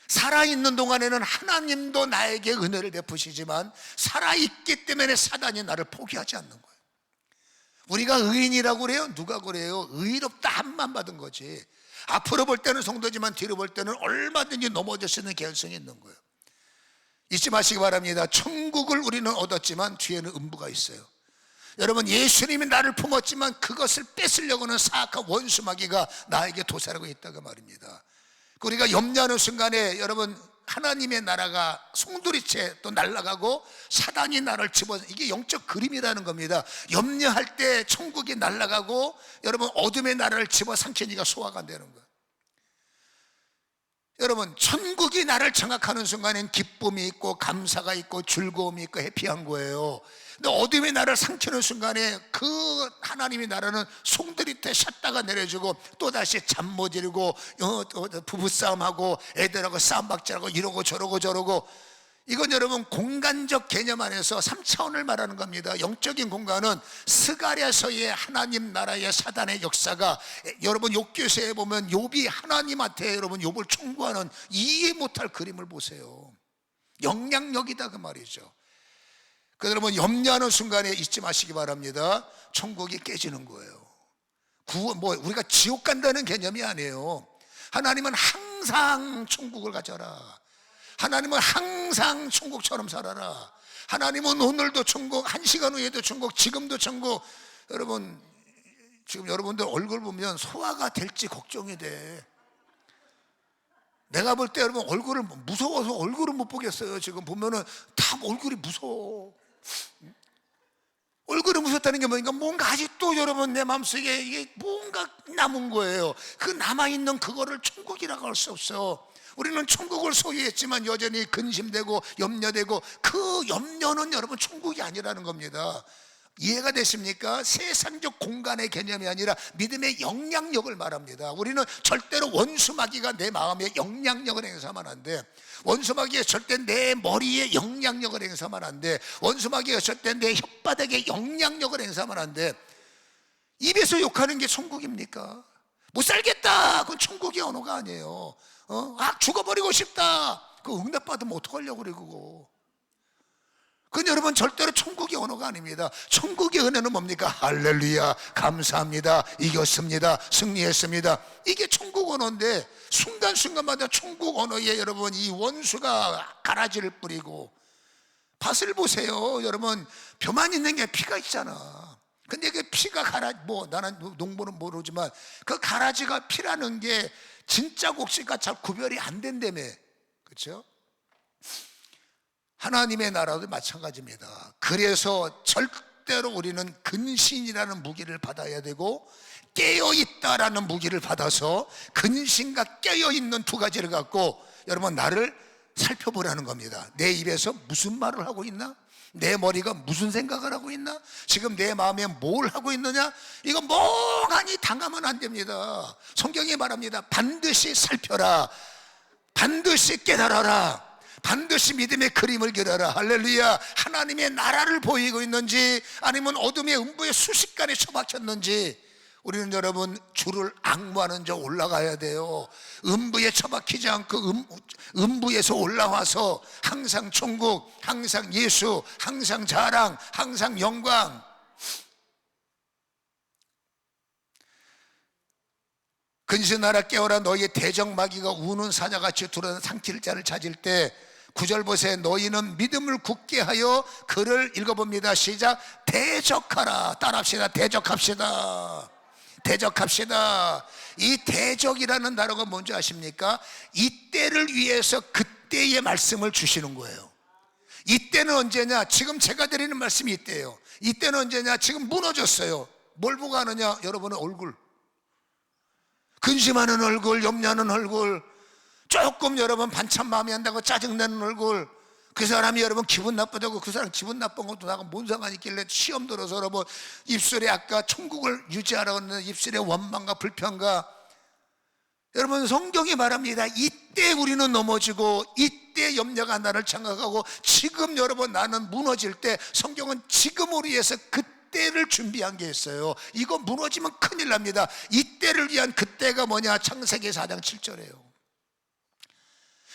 살아있는 동안에는 하나님도 나에게 은혜를 베푸시지만, 살아있기 때문에 사단이 나를 포기하지 않는 거예요. 우리가 의인이라고 그래요? 누가 그래요? 의롭다 함만 받은 거지. 앞으로 볼 때는 성도지만 뒤로 볼 때는 얼마든지 넘어질 수 있는 개연성이 있는 거예요. 잊지 마시기 바랍니다. 천국을 우리는 얻었지만 뒤에는 음부가 있어요. 여러분, 예수님이 나를 품었지만 그것을 뺏으려고는 사악한 원수 마귀가 나에게 도살하고 있다고 말입니다. 우리가 염려하는 순간에 여러분, 하나님의 나라가 송두리째 또 날아가고 사단이 나를 집어, 이게 영적 그림이라는 겁니다. 염려할 때 천국이 날아가고 여러분, 어둠의 나라를 집어 삼키니까 소화가 안 되는 거예요. 여러분, 천국이 나를 장악하는 순간엔 기쁨이 있고 감사가 있고 즐거움이 있고 해피한 거예요. 근데 어둠의 나라를 삼키는 순간에 그 하나님의 나라는 송두리째 샷다가 내려주고 또다시 잠 못 이루고 부부싸움하고 애들하고 싸움박질하고 이러고 저러고 이건 여러분 공간적 개념 안에서 3차원을 말하는 겁니다. 영적인 공간은 스가랴서의 하나님 나라의 사단의 역사가 여러분 욥기서에 보면 욥이 하나님한테 여러분 욥을 청구하는 이해 못할 그림을 보세요. 영향력이다 그 말이죠. 그래서 여러분 염려하는 순간에 잊지 마시기 바랍니다. 천국이 깨지는 거예요. 우리가 지옥 간다는 개념이 아니에요. 하나님은 항상 천국을 가져라. 하나님은 항상 천국처럼 살아라. 하나님은 오늘도 천국, 1시간 후에도 천국, 지금도 천국. 여러분, 지금 여러분들 얼굴 보면 소화가 될지 걱정이 돼. 내가 볼 때 여러분 얼굴을 무서워서 얼굴을 못 보겠어요. 지금 보면은 다 얼굴이 무서워. 얼굴이 무섭다는 게 뭐니까 뭔가 아직도 여러분 내 마음속에 이게 뭔가 남은 거예요. 그 남아있는 그거를 천국이라고 할 수 없어. 우리는 천국을 소유했지만 여전히 근심되고 염려되고 그 염려는 여러분 천국이 아니라는 겁니다. 이해가 되십니까? 세상적 공간의 개념이 아니라 믿음의 영향력을 말합니다. 우리는 절대로 원수 마귀가 내 마음에 영향력을 행사하면 안 돼. 원수 마귀가 절대 내 머리에 영향력을 행사하면 안 돼. 원수 마귀가 절대 내 혓바닥에 영향력을 행사하면 안 돼. 입에서 욕하는 게 천국입니까? 못 살겠다, 그건 천국의 언어가 아니에요. 죽어버리고 싶다, 그 응답받으면 어떡하려고 그래 그거. 그건 여러분 절대로 천국의 언어가 아닙니다. 천국의 은혜는 뭡니까? 할렐루야, 감사합니다, 이겼습니다, 승리했습니다. 이게 천국 언어인데 순간순간마다 천국 언어에 여러분 이 원수가 가라지를 뿌리고, 밭을 보세요. 여러분 벼만 있는 게 피가 있잖아. 근데 그 피가 나는 농부는 모르지만 그 가라지가 피라는 게 진짜 곡식과 잘 구별이 안 된다며. 그렇죠? 하나님의 나라도 마찬가지입니다. 그래서 절대로 우리는 근신이라는 무기를 받아야 되고 깨어있다라는 무기를 받아서 근신과 깨어있는 두 가지를 갖고 여러분 나를 살펴보라는 겁니다. 내 입에서 무슨 말을 하고 있나? 내 머리가 무슨 생각을 하고 있나? 지금 내 마음에 뭘 하고 있느냐? 이거 멍하니 당하면 안 됩니다. 성경이 말합니다. 반드시 살펴라, 반드시 깨달아라, 반드시 믿음의 그림을 그려라. 할렐루야. 하나님의 나라를 보이고 있는지 아니면 어둠의 음부에 수십간에 처박혔는지 우리는 여러분 주를 앙무하는 자 올라가야 돼요. 음부에 처박히지 않고 음부에서 올라와서 항상 천국, 항상 예수, 항상 자랑, 항상 영광. 근신하라 깨어라, 너희의 대적마귀가 우는 사자같이 두려운 삼킬 자를 찾을 때 9절 보세요. 너희는 믿음을 굳게 하여 그를 읽어봅니다. 시작. 대적하라. 따라합시다. 대적합시다. 대적합시다. 이 대적이라는 단어가 뭔지 아십니까? 이때를 위해서 그때의 말씀을 주시는 거예요. 이때는 언제냐? 지금 제가 드리는 말씀이 이때예요. 이때는 언제냐? 지금 무너졌어요. 뭘 보고 하느냐? 여러분의 얼굴, 근심하는 얼굴, 염려하는 얼굴, 조금 여러분 반찬 마음에 안 든다고 짜증내는 얼굴, 그 사람이 여러분 기분 나쁘다고 그 사람 기분 나쁜 것도 나가 뭔 상관이 있길래 시험 들어서 여러분 입술에 아까 천국을 유지하라고 했는데 입술에 원망과 불평과. 여러분 성경이 말합니다. 이때 우리는 넘어지고 이때 염려가 나를 장악하고 지금 여러분 나는 무너질 때 성경은 지금을 위해서 그때를 준비한 게 있어요. 이거 무너지면 큰일 납니다. 이때를 위한 그때가 뭐냐? 창세기 4장 7절이에요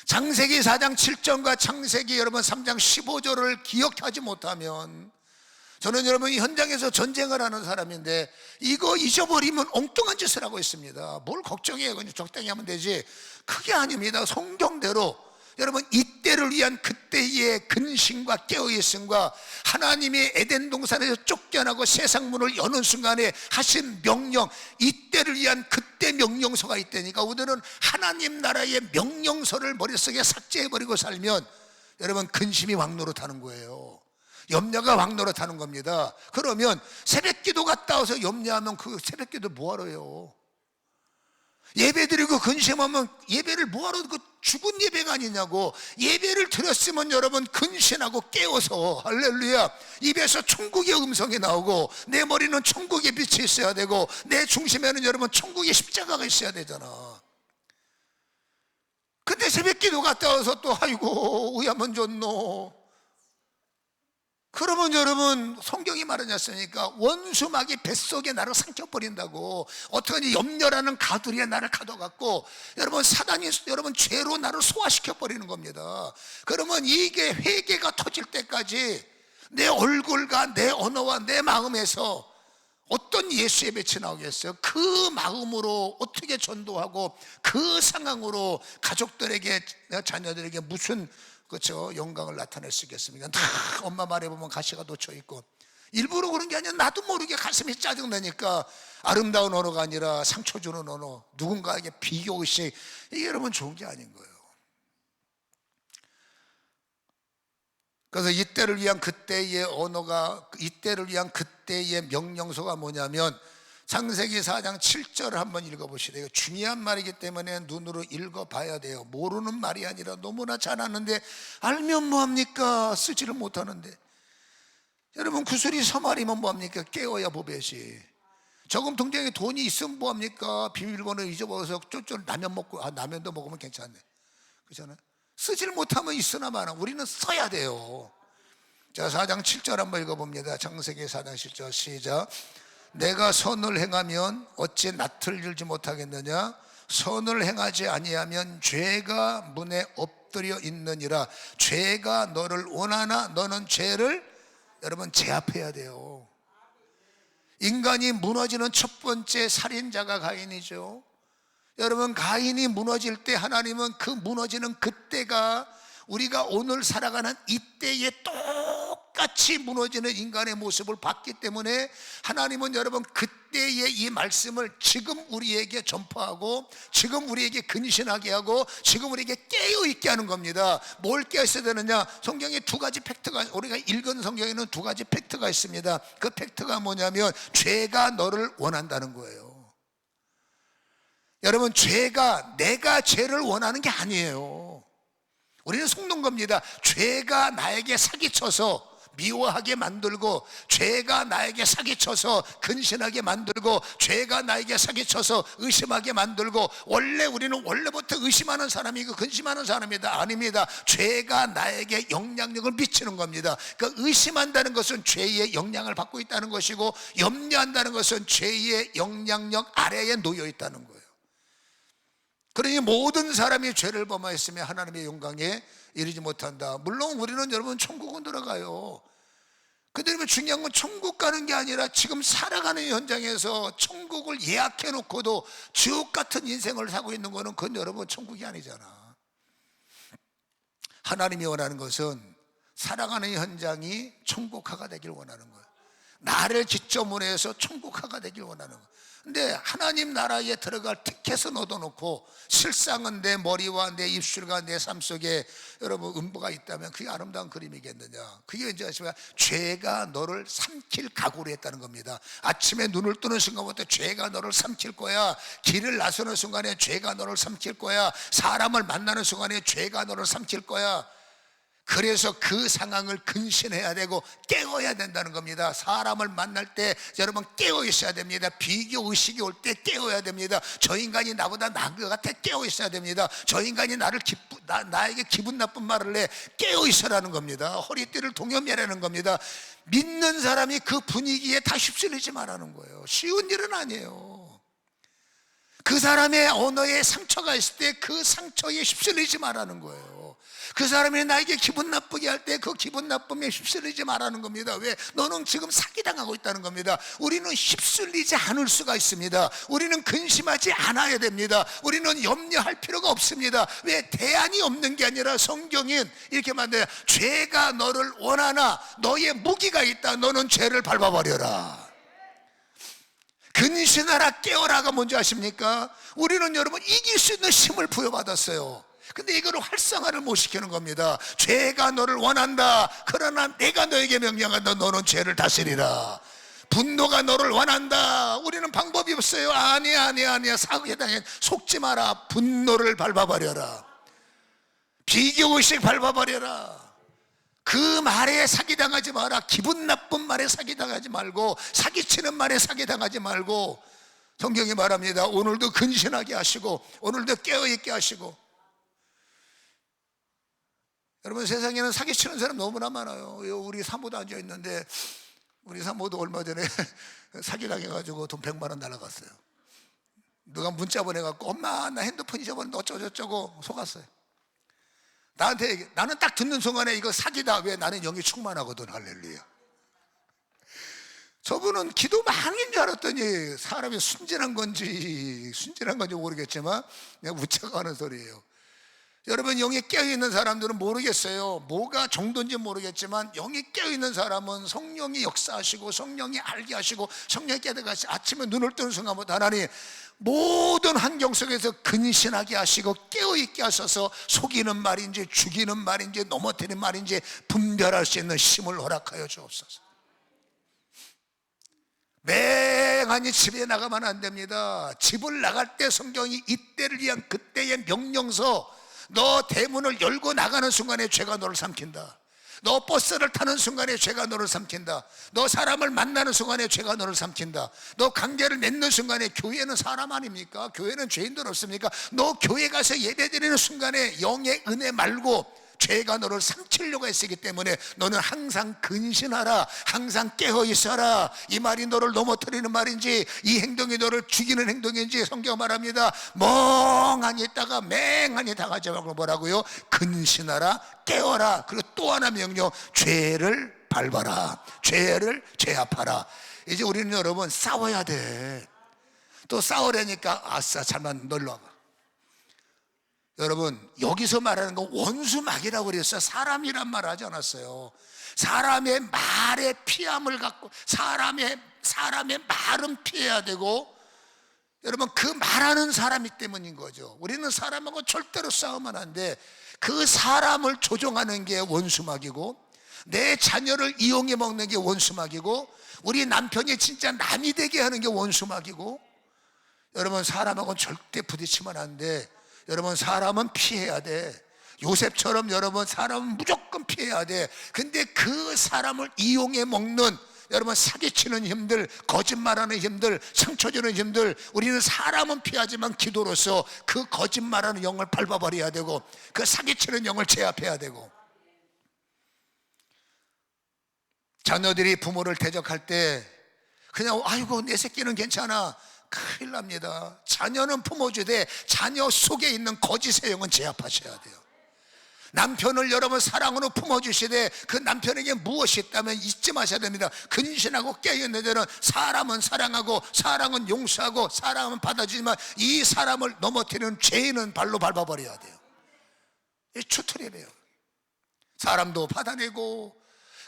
창세기 4장 7절과 창세기 여러분 3장 15절을 기억하지 못하면, 저는 여러분 이 현장에서 전쟁을 하는 사람인데 이거 잊어버리면 엉뚱한 짓을 하고 있습니다. 뭘 걱정해요. 그냥 적당히 하면 되지. 그게 아닙니다. 성경대로 여러분, 이때를 위한 그때의 근심과 깨어있음과 하나님의 에덴 동산에서 쫓겨나고 세상 문을 여는 순간에 하신 명령, 이때를 위한 그때 명령서가 있다니까. 우리는 하나님 나라의 명령서를 머릿속에 삭제해버리고 살면 여러분, 근심이 왕노릇하는 거예요. 염려가 왕노릇하는 겁니다. 그러면 새벽기도 갔다 와서 염려하면 그 새벽기도 뭐하러 해요? 예배드리고 근심하면 예배를 뭐하러, 그 죽은 예배가 아니냐고. 예배를 드렸으면 여러분 근신하고 깨워서 할렐루야, 입에서 천국의 음성이 나오고 내 머리는 천국의 빛이 있어야 되고 내 중심에는 여러분 천국의 십자가가 있어야 되잖아. 근데 새벽기도 갔다 와서 또 아이고 우야면 좋노. 그러면 여러분, 성경이 말하지 않습니까? 원수막이 뱃속에 나를 삼켜버린다고. 어떻게 염려라는 가두리에 나를 가둬갖고 여러분, 사단이 여러분 죄로 나를 소화시켜버리는 겁니다. 그러면 이게 회개가 터질 때까지 내 얼굴과 내 언어와 내 마음에서 어떤 예수의 빛이 나오겠어요? 그 마음으로 어떻게 전도하고 그 상황으로 가족들에게, 자녀들에게 무슨, 그렇죠, 영광을 나타낼 수 있겠습니까? 다 엄마 말해보면 가시가 놓쳐있고, 일부러 그런 게 아니라 나도 모르게 가슴이 짜증나니까 아름다운 언어가 아니라 상처 주는 언어, 누군가에게 비교의식, 이게 여러분 좋은 게 아닌 거예요. 그래서 이때를 위한 그때의 언어가, 이때를 위한 그때의 명령서가 뭐냐면 창세기 4장 7절을 한번 읽어보시다. 이거 중요한 말이기 때문에 눈으로 읽어봐야 돼요. 모르는 말이 아니라 너무나 잘 아는데 알면 뭐합니까? 쓰지를 못하는데. 여러분, 구슬이 서말이면 뭐합니까? 깨워야 보배지. 저금통장에 돈이 있으면 뭐합니까? 비밀번호 잊어버려서 쫄쫄 라면 먹고, 라면도 먹으면 괜찮네, 그렇잖아요. 쓰지를 못하면 있으나 마나. 우리는 써야 돼요. 자, 4장 7절 한번 읽어봅니다. 창세기 4장 7절 시작. 내가 선을 행하면 어찌 낯을 들지 못하겠느냐? 선을 행하지 아니하면 죄가 문에 엎드려 있느니라. 죄가 너를 원하나 너는 죄를 여러분 제압해야 돼요. 인간이 무너지는 첫 번째 살인자가 가인이죠. 여러분, 가인이 무너질 때 하나님은 그 무너지는 그때가 우리가 오늘 살아가는 이때에 똑같이 무너지는 인간의 모습을 봤기 때문에 하나님은 여러분 그때의 이 말씀을 지금 우리에게 전파하고 지금 우리에게 근신하게 하고 지금 우리에게 깨어있게 하는 겁니다. 뭘 깨어있어야 되느냐? 성경에 두 가지 팩트가, 우리가 읽은 성경에는 두 가지 팩트가 있습니다. 그 팩트가 뭐냐면 죄가 너를 원한다는 거예요. 여러분, 죄가 내가 죄를 원하는 게 아니에요. 우리는 속는 겁니다. 죄가 나에게 사기쳐서 미워하게 만들고, 죄가 나에게 사기쳐서 근신하게 만들고, 죄가 나에게 사기쳐서 의심하게 만들고, 원래 우리는 원래부터 의심하는 사람이고 근심하는 사람이다. 아닙니다. 죄가 나에게 영향력을 미치는 겁니다. 그러니까 의심한다는 것은 죄의 영향을 받고 있다는 것이고, 염려한다는 것은 죄의 영향력 아래에 놓여 있다는 거예요. 그러니 모든 사람이 죄를 범하였으며 하나님의 영광에 이르지 못한다. 물론 우리는 여러분 천국은 들어가요. 근데 여러분 중요한 건 천국 가는 게 아니라 지금 살아가는 현장에서 천국을 예약해 놓고도 지옥 같은 인생을 살고 있는 거는 그건 여러분 천국이 아니잖아. 하나님이 원하는 것은 살아가는 현장이 천국화가 되길 원하는 거예요. 나를 기점으로 해서 천국화가 되길 원하는 거예요. 근데 하나님 나라에 들어갈 티켓은 얻어놓고 실상은 내 머리와 내 입술과 내 삶 속에 여러분 음부가 있다면 그게 아름다운 그림이겠느냐? 그게 이제 죄가 너를 삼킬 각오를 했다는 겁니다. 아침에 눈을 뜨는 순간부터 죄가 너를 삼킬 거야. 길을 나서는 순간에 죄가 너를 삼킬 거야. 사람을 만나는 순간에 죄가 너를 삼킬 거야. 그래서 그 상황을 근신해야 되고 깨어야 된다는 겁니다. 사람을 만날 때 여러분 깨어 있어야 됩니다. 비교의식이 올 때 깨어야 됩니다. 저 인간이 나보다 나은 것 같아, 깨어 있어야 됩니다. 저 인간이 나에게 기분 나쁜 말을 해, 깨어 있어라는 겁니다. 허리띠를 동여매라는 겁니다. 믿는 사람이 그 분위기에 다 휩쓸리지 말라는 거예요. 쉬운 일은 아니에요. 그 사람의 언어에 상처가 있을 때 그 상처에 휩쓸리지 말라는 거예요. 그 사람이 나에게 기분 나쁘게 할 때 그 기분 나쁨에 휩쓸리지 말라는 겁니다. 왜? 너는 지금 사기당하고 있다는 겁니다. 우리는 휩쓸리지 않을 수가 있습니다. 우리는 근심하지 않아야 됩니다. 우리는 염려할 필요가 없습니다. 왜? 대안이 없는 게 아니라 성경은 이렇게 말해요. 죄가 너를 원하나 너의 무기가 있다. 너는 죄를 밟아버려라. 근신하라 깨어라가 뭔지 아십니까? 우리는 여러분 이길 수 있는 힘을 부여받았어요. 근데 이거를 활성화를 못 시키는 겁니다. 죄가 너를 원한다. 그러나 내가 너에게 명령한다. 너는 죄를 다스리라. 분노가 너를 원한다. 우리는 방법이 없어요. 아니야 사기당해. 속지 마라. 분노를 밟아버려라. 비교의식 밟아버려라. 그 말에 사기당하지 마라. 기분 나쁜 말에 사기당하지 말고, 사기치는 말에 사기당하지 말고, 성경이 말합니다. 오늘도 근신하게 하시고 오늘도 깨어있게 하시고. 여러분, 세상에는 사기치는 사람 너무나 많아요. 우리 사모도 앉아있는데, 우리 사모도 얼마 전에 사기당해가지고 돈 100만 원 날아갔어요. 누가 문자 보내갖고 엄마 나 핸드폰 잊어버렸는데 어쩌고저쩌고 속았어요. 나한테 얘기, 나는 딱 듣는 순간에 이거 사기다. 왜? 나는 영이 충만하거든. 할렐루야. 저분은 기도 많은 줄 알았더니 사람이 순진한 건지 모르겠지만 그냥 웃자고 하는 소리예요. 여러분, 영이 깨어있는 사람들은 모르겠어요. 뭐가 정도인지 모르겠지만 영이 깨어있는 사람은 성령이 역사하시고 성령이 알게 하시고 성령이 깨닫게 하시고 아침에 눈을 뜨는 순간부터 하나님 모든 환경 속에서 근신하게 하시고 깨어있게 하셔서 속이는 말인지 죽이는 말인지 넘어뜨리는 말인지 분별할 수 있는 힘을 허락하여 주옵소서. 맹하니 집에 나가면 안 됩니다. 집을 나갈 때 성경이 이때를 위한 그때의 명령서, 너 대문을 열고 나가는 순간에 죄가 너를 삼킨다. 너 버스를 타는 순간에 죄가 너를 삼킨다. 너 사람을 만나는 순간에 죄가 너를 삼킨다. 너 관계를 맺는 순간에, 교회는 사람 아닙니까? 교회는 죄인들 없습니까? 너 교회 가서 예배드리는 순간에 영의 은혜 말고 죄가 너를 삼키려고 했기 때문에 너는 항상 근신하라. 항상 깨어있어라. 이 말이 너를 넘어뜨리는 말인지 이 행동이 너를 죽이는 행동인지 성경 말합니다. 멍하니 있다가 맹하니 당하지 말고 뭐라고요? 근신하라. 깨어라. 그리고 또 하나 명령, 죄를 밟아라. 죄를 제압하라. 이제 우리는 여러분 싸워야 돼. 또 싸우려니까 아싸 잘만 놀러 와봐. 여러분, 여기서 말하는 건 원수막이라고 그랬어요. 사람이란 말 하지 않았어요. 사람의 말에 피함을 갖고, 사람의 말은 피해야 되고, 여러분 그 말하는 사람이 때문인 거죠. 우리는 사람하고 절대로 싸우면 안 돼. 그 사람을 조종하는 게 원수막이고, 내 자녀를 이용해 먹는 게 원수막이고, 우리 남편이 진짜 남이 되게 하는 게 원수막이고. 여러분, 사람하고는 절대 부딪히면 안 돼. 여러분, 사람은 피해야 돼. 요셉처럼 여러분, 사람은 무조건 피해야 돼. 근데 그 사람을 이용해 먹는, 여러분 사기치는 힘들, 거짓말하는 힘들, 상처 주는 힘들, 우리는 사람은 피하지만 기도로서 그 거짓말하는 영을 밟아버려야 되고, 그 사기치는 영을 제압해야 되고. 자녀들이 부모를 대적할 때 그냥 아이고 내 새끼는 괜찮아, 큰일 납니다. 자녀는 품어주되 자녀 속에 있는 거짓의 영은 제압하셔야 돼요. 남편을 여러분 사랑으로 품어주시되 그 남편에게 무엇이 있다면 잊지 마셔야 됩니다. 근신하고 깨어있는 데는 사람은 사랑하고 사랑은 용서하고 사랑은 받아주지만 이 사람을 넘어뜨리는 죄인은 발로 밟아버려야 돼요. 이 추트랩이에요. 사람도 받아내고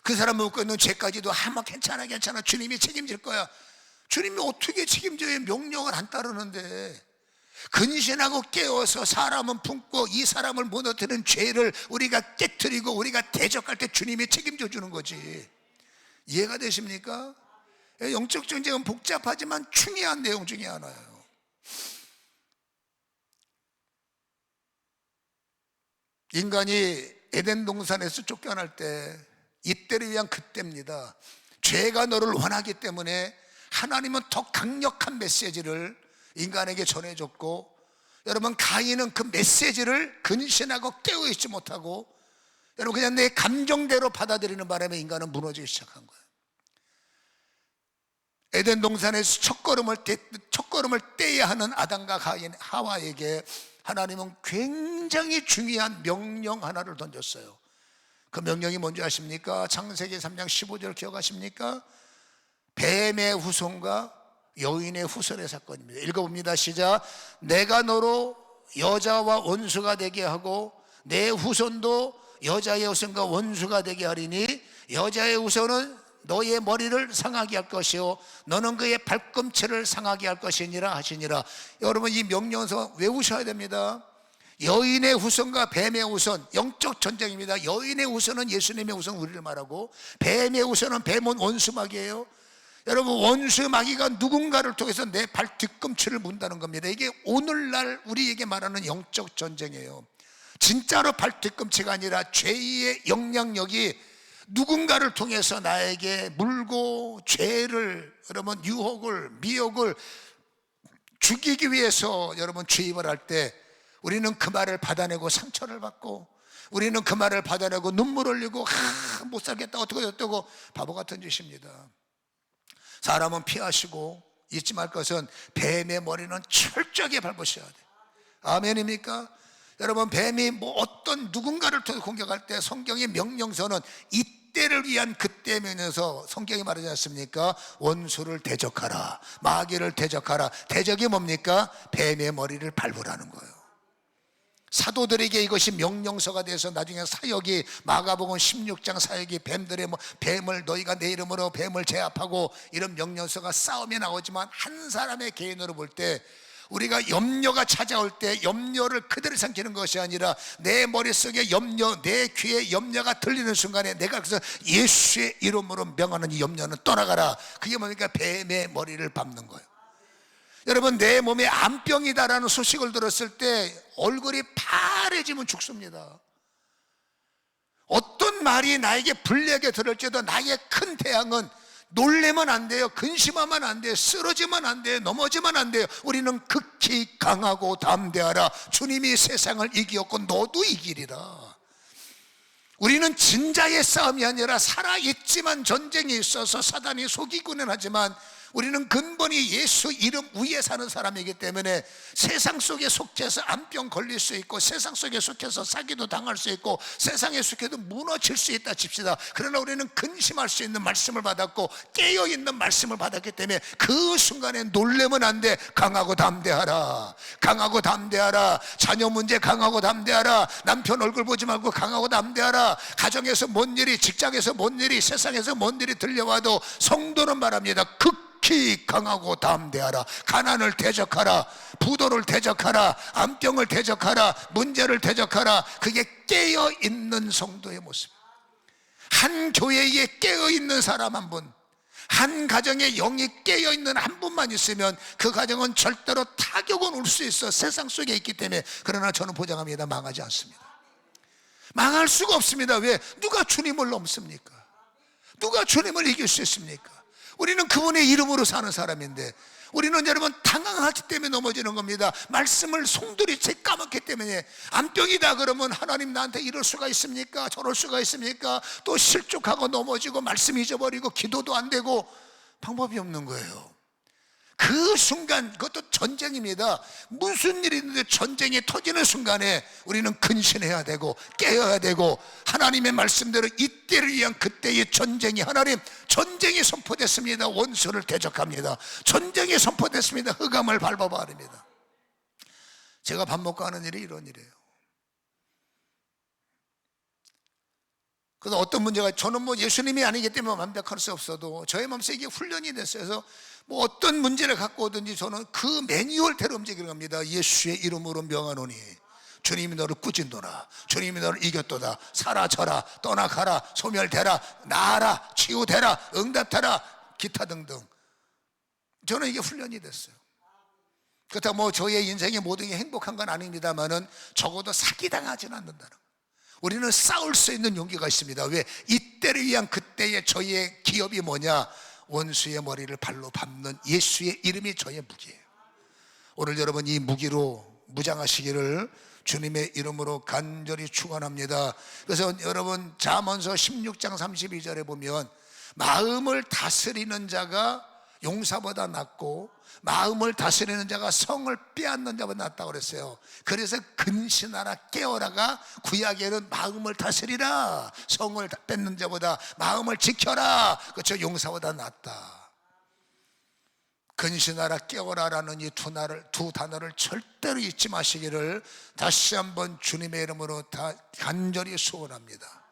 그 사람 묻고 있는 죄까지도 아마 괜찮아 주님이 책임질 거야. 주님이 어떻게 책임져요? 명령을 안 따르는데. 근신하고 깨어서 사람은 품고 이 사람을 무너뜨리는 죄를 우리가 깨뜨리고 우리가 대적할 때 주님이 책임져 주는 거지. 이해가 되십니까? 영적 전쟁은 복잡하지만 중요한 내용 중에 하나예요. 인간이 에덴 동산에서 쫓겨날 때 이때를 위한 그때입니다. 죄가 너를 원하기 때문에 하나님은 더 강력한 메시지를 인간에게 전해줬고, 여러분 가인은 그 메시지를 근신하고 깨어있지 못하고 여러분 그냥 내 감정대로 받아들이는 바람에 인간은 무너지기 시작한 거예요. 에덴 동산에서 첫걸음을 떼야 하는 아담과 가인, 하와에게 하나님은 굉장히 중요한 명령 하나를 던졌어요. 그 명령이 뭔지 아십니까? 창세기 3장 15절 기억하십니까? 뱀의 후손과 여인의 후손의 사건입니다. 읽어봅니다. 시작. 내가 너로 여자와 원수가 되게 하고 내 후손도 여자의 후손과 원수가 되게 하리니 여자의 후손은 너의 머리를 상하게 할 것이요 너는 그의 발꿈치를 상하게 할 것이니라 하시니라. 여러분, 이 명령서 외우셔야 됩니다. 여인의 후손과 뱀의 후손, 영적 전쟁입니다. 여인의 후손은 예수님의 후손, 우리를 말하고, 뱀의 후손은 뱀은 원수마귀예요. 여러분, 원수마귀가 누군가를 통해서 내 발 뒤꿈치를 문다는 겁니다. 이게 오늘날 우리에게 말하는 영적 전쟁이에요. 진짜로 발 뒤꿈치가 아니라 죄의 영향력이 누군가를 통해서 나에게 물고 죄를, 여러분, 유혹을, 미혹을 죽이기 위해서 여러분 주입을 할 때 우리는 그 말을 받아내고 상처를 받고, 우리는 그 말을 받아내고 눈물 흘리고 못 살겠다, 어떻게 됐다고, 바보 같은 짓입니다. 사람은 피하시고 잊지 말 것은 뱀의 머리는 철저하게 밟으셔야 돼요. 아멘입니까? 여러분, 뱀이 어떤 누군가를 통해 공격할 때 성경의 명령서는 이때를 위한 그때면서 성경이 말하지 않습니까? 원수를 대적하라, 마귀를 대적하라. 대적이 뭡니까? 뱀의 머리를 밟으라는 거예요. 사도들에게 이것이 명령서가 돼서 나중에 사역이, 마가복음 16장 사역이 뱀들의 뱀을 너희가 내 이름으로 뱀을 제압하고, 이런 명령서가 싸움에 나오지만 한 사람의 개인으로 볼 때, 우리가 염려가 찾아올 때 염려를 그대로 삼키는 것이 아니라 내 머릿속에 염려, 내 귀에 염려가 들리는 순간에 내가 그래서 예수의 이름으로 명하는 이 염려는 떠나가라. 그게 뭡니까? 뱀의 머리를 밟는 거예요. 여러분, 내 몸에 암병이다라는 소식을 들었을 때 얼굴이 파래지면 죽습니다. 어떤 말이 나에게 불리하게 들을지도 나의 큰 태양은 놀래면 안 돼요. 근심하면 안 돼요. 쓰러지면 안 돼요. 넘어지면 안 돼요. 우리는 극히 강하고 담대하라. 주님이 세상을 이기었고 너도 이기리라. 우리는 진자의 싸움이 아니라 살아있지만 전쟁이 있어서 사단이 속이고는 하지만 우리는 근본이 예수 이름 위에 사는 사람이기 때문에 세상 속에 속해서 암병 걸릴 수 있고, 세상 속에 속해서 사기도 당할 수 있고, 세상에 속해도 무너질 수 있다 칩시다. 그러나 우리는 근심할 수 있는 말씀을 받았고 깨어있는 말씀을 받았기 때문에 그 순간에 놀래면 안 돼. 강하고 담대하라. 강하고 담대하라. 자녀 문제 강하고 담대하라. 남편 얼굴 보지 말고 강하고 담대하라. 가정에서 뭔 일이, 직장에서 뭔 일이, 세상에서 뭔 일이 들려와도 성도는 말합니다. 극히 강하고 담대하라. 가난을 대적하라. 부도를 대적하라. 암병을 대적하라. 문제를 대적하라. 그게 깨어있는 성도의 모습. 한 교회에 깨어있는 사람 한 분, 한 가정에 영이 깨어있는 한 분만 있으면 그 가정은 절대로 타격은 올 수 있어. 세상 속에 있기 때문에. 그러나 저는 보장합니다. 망하지 않습니다. 망할 수가 없습니다. 왜? 누가 주님을 넘습니까? 누가 주님을 이길 수 있습니까? 우리는 그분의 이름으로 사는 사람인데, 우리는 여러분 당황하기 때문에 넘어지는 겁니다. 말씀을 송두리 채 까먹기 때문에. 암병이다 그러면 하나님 나한테 이럴 수가 있습니까? 저럴 수가 있습니까? 또 실족하고 넘어지고 말씀 잊어버리고 기도도 안 되고 방법이 없는 거예요. 그 순간, 그것도 전쟁입니다. 무슨 일이 있는데 전쟁이 터지는 순간에 우리는 근신해야 되고 깨어야 되고, 하나님의 말씀대로 이때를 위한 그때의 전쟁이, 하나님 전쟁이 선포됐습니다. 원수를 대적합니다. 전쟁이 선포됐습니다. 흑암을 밟아버립니다. 제가 밥 먹고 하는 일이 이런 일이에요. 그래서 어떤 문제가, 저는 예수님이 아니기 때문에 완벽할 수 없어도 저의 마음속에 이게 훈련이 됐어요. 그래서 어떤 문제를 갖고 오든지 저는 그 매뉴얼대로 움직이는 겁니다. 예수의 이름으로 명하노니 주님이 너를 꾸짖노라. 주님이 너를 이겼도다. 사라져라. 떠나가라. 소멸되라. 나아라. 치유되라. 응답되라. 기타 등등. 저는 이게 훈련이 됐어요. 그렇다고 저의 인생의 모든 게 행복한 건 아닙니다만은 적어도 사기당하지는 않는다는. 우리는 싸울 수 있는 용기가 있습니다. 왜? 이때를 위한 그때의 저희의 기업이 뭐냐? 원수의 머리를 발로 밟는 예수의 이름이 저의 무기예요. 오늘 여러분 이 무기로 무장하시기를 주님의 이름으로 간절히 축원합니다. 그래서 여러분 잠언서 16장 32절에 보면 마음을 다스리는 자가 용사보다 낫고 마음을 다스리는 자가 성을 빼앗는 자보다 낫다고 그랬어요. 그래서 근신하라 깨어라가 구약에는 마음을 다스리라, 성을 뺏는 자보다 마음을 지켜라, 그렇죠? 용사보다 낫다. 근신하라 깨어라라는 이 두 단어를 절대로 잊지 마시기를 다시 한번 주님의 이름으로 다 간절히 소원합니다.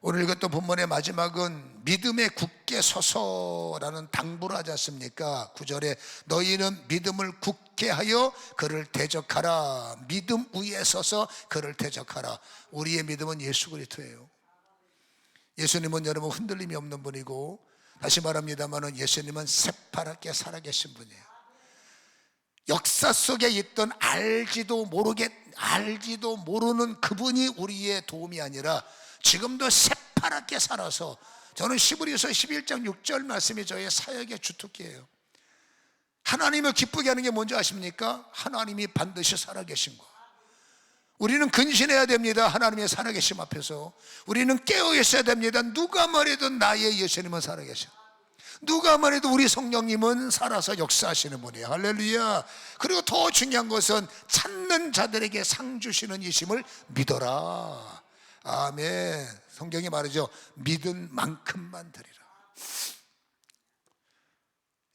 오늘 읽었던 본문의 마지막은 믿음에 굳게 서서라는 당부를 하지 않습니까? 9절에 너희는 믿음을 굳게 하여 그를 대적하라. 믿음 위에 서서 그를 대적하라. 우리의 믿음은 예수 그리스도예요. 예수님은 여러분 흔들림이 없는 분이고, 다시 말합니다만 예수님은 새파랗게 살아계신 분이에요. 역사 속에 있던 알지도 모르는 그분이 우리의 도움이 아니라 지금도 새파랗게 살아서, 저는 시브리서 11장 6절 말씀이 저의 사역의 주특기예요. 하나님을 기쁘게 하는 게 뭔지 아십니까? 하나님이 반드시 살아계신 거. 우리는 근신해야 됩니다. 하나님의 살아계심 앞에서 우리는 깨어 있어야 됩니다. 누가 말해도 나의 예수님은 살아계셔. 누가 말해도 우리 성령님은 살아서 역사하시는 분이에요. 할렐루야. 그리고 더 중요한 것은 찾는 자들에게 상 주시는 이심을 믿어라. 아멘. 성경이 말하죠. 믿은 만큼만 드리라.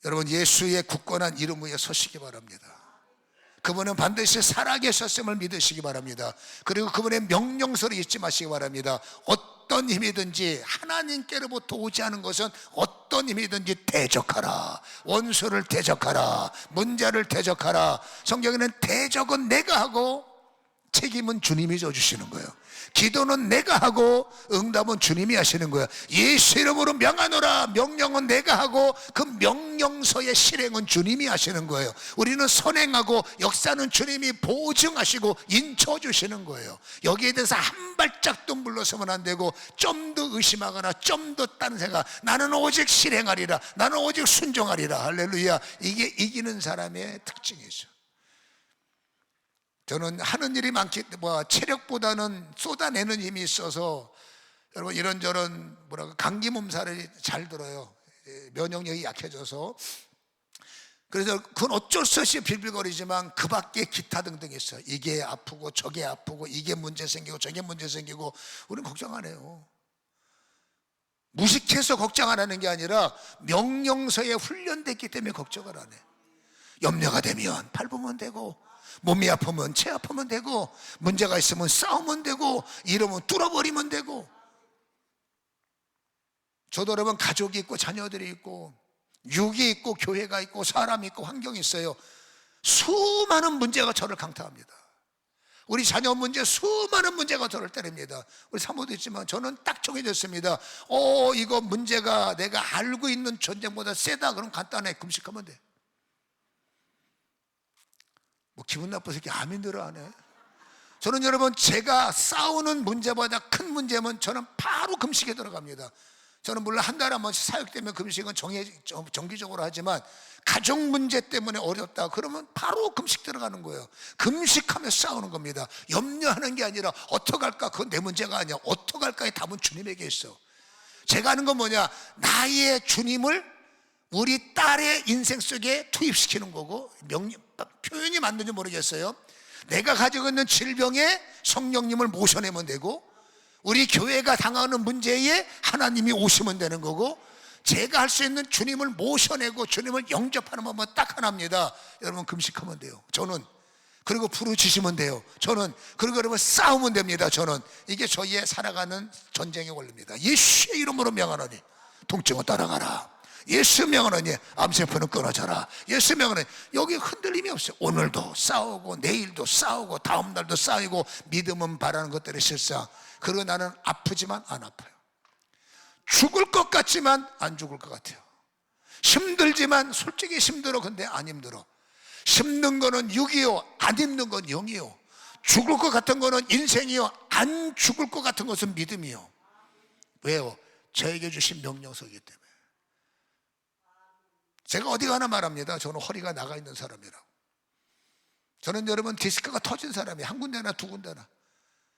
여러분, 예수의 굳건한 이름 위에 서시기 바랍니다. 그분은 반드시 살아계셨음을 믿으시기 바랍니다. 그리고 그분의 명령서를 잊지 마시기 바랍니다. 어떤 힘이든지, 하나님께로부터 오지 않은 것은 어떤 힘이든지 대적하라. 원수를 대적하라. 문제를 대적하라. 성경에는 대적은 내가 하고 책임은 주님이 져주시는 거예요. 기도는 내가 하고 응답은 주님이 하시는 거예요. 예수 이름으로 명하노라. 명령은 내가 하고 그 명령서의 실행은 주님이 하시는 거예요. 우리는 선행하고 역사는 주님이 보증하시고 인쳐주시는 거예요. 여기에 대해서 한 발짝도 물러서면 안 되고, 좀 더 의심하거나 좀 더 딴 생각, 나는 오직 실행하리라, 나는 오직 순종하리라. 할렐루야. 이게 이기는 사람의 특징이죠. 저는 하는 일이 많기 때문에 체력보다는 쏟아내는 힘이 있어서 여러분 이런저런 감기 몸살이 잘 들어요. 면역력이 약해져서. 그래서 그건 어쩔 수 없이 빌빌거리지만 그 밖에 기타 등등 있어요. 이게 아프고 저게 아프고 이게 문제 생기고 저게 문제 생기고, 우리는 걱정 안 해요. 무식해서 걱정 안 하는 게 아니라 명령서에 훈련됐기 때문에 걱정을 안 해. 염려가 되면 밟으면 되고, 몸이 아프면 체 아프면 되고, 문제가 있으면 싸우면 되고, 이러면 뚫어버리면 되고. 저도 여러분 가족이 있고 자녀들이 있고 육이 있고 교회가 있고 사람이 있고 환경이 있어요. 수많은 문제가 저를 강타합니다. 우리 자녀 문제, 수많은 문제가 저를 때립니다. 우리 사모도 있지만 저는 딱 정해졌습니다. 이거 문제가 내가 알고 있는 전쟁보다 세다. 그럼 간단해, 금식하면 돼. 뭐 기분 나빠서 이렇게 아멘들을 안 해. 저는 여러분, 제가 싸우는 문제보다 큰 문제면 저는 바로 금식에 들어갑니다. 저는 물론 한 달에 한 번씩 사역되면 금식은 정기적으로 하지만, 가족 문제 때문에 어렵다 그러면 바로 금식 들어가는 거예요. 금식하며 싸우는 겁니다. 염려하는 게 아니라 어떡할까, 그건 내 문제가 아니야. 어떡할까의 답은 주님에게 있어. 제가 하는 건 뭐냐, 나의 주님을 우리 딸의 인생 속에 투입시키는 거고, 표현이 맞는지 모르겠어요. 내가 가지고 있는 질병에 성령님을 모셔내면 되고, 우리 교회가 당하는 문제에 하나님이 오시면 되는 거고, 제가 할 수 있는 주님을 모셔내고 주님을 영접하는 법은 딱 하나입니다. 여러분, 금식하면 돼요. 저는. 그리고 부르짖으면 돼요. 저는. 그리고 여러분, 싸우면 됩니다. 저는. 이게 저희의 살아가는 전쟁의 원리입니다. 예수의 이름으로 명하노니 통증을 따라가라. 예수 명하노니 암세포는 끊어져라. 예수 명하노니. 여기 흔들림이 없어요. 오늘도 싸우고 내일도 싸우고 다음날도 싸우고, 믿음은 바라는 것들이 실상. 그리고 나는 아프지만 안 아파요. 죽을 것 같지만 안 죽을 것 같아요. 힘들지만 솔직히 힘들어. 근데 안 힘들어. 힘든 거는 6이요, 안 힘든 건 0이요. 죽을 것 같은 거는 인생이요, 안 죽을 것 같은 것은 믿음이요. 왜요? 저에게 주신 명령서이기 때문에. 제가 어디 가나 말합니다. 저는 허리가 나가 있는 사람이라고. 저는 여러분 디스크가 터진 사람이에요. 한 군데나 두 군데나.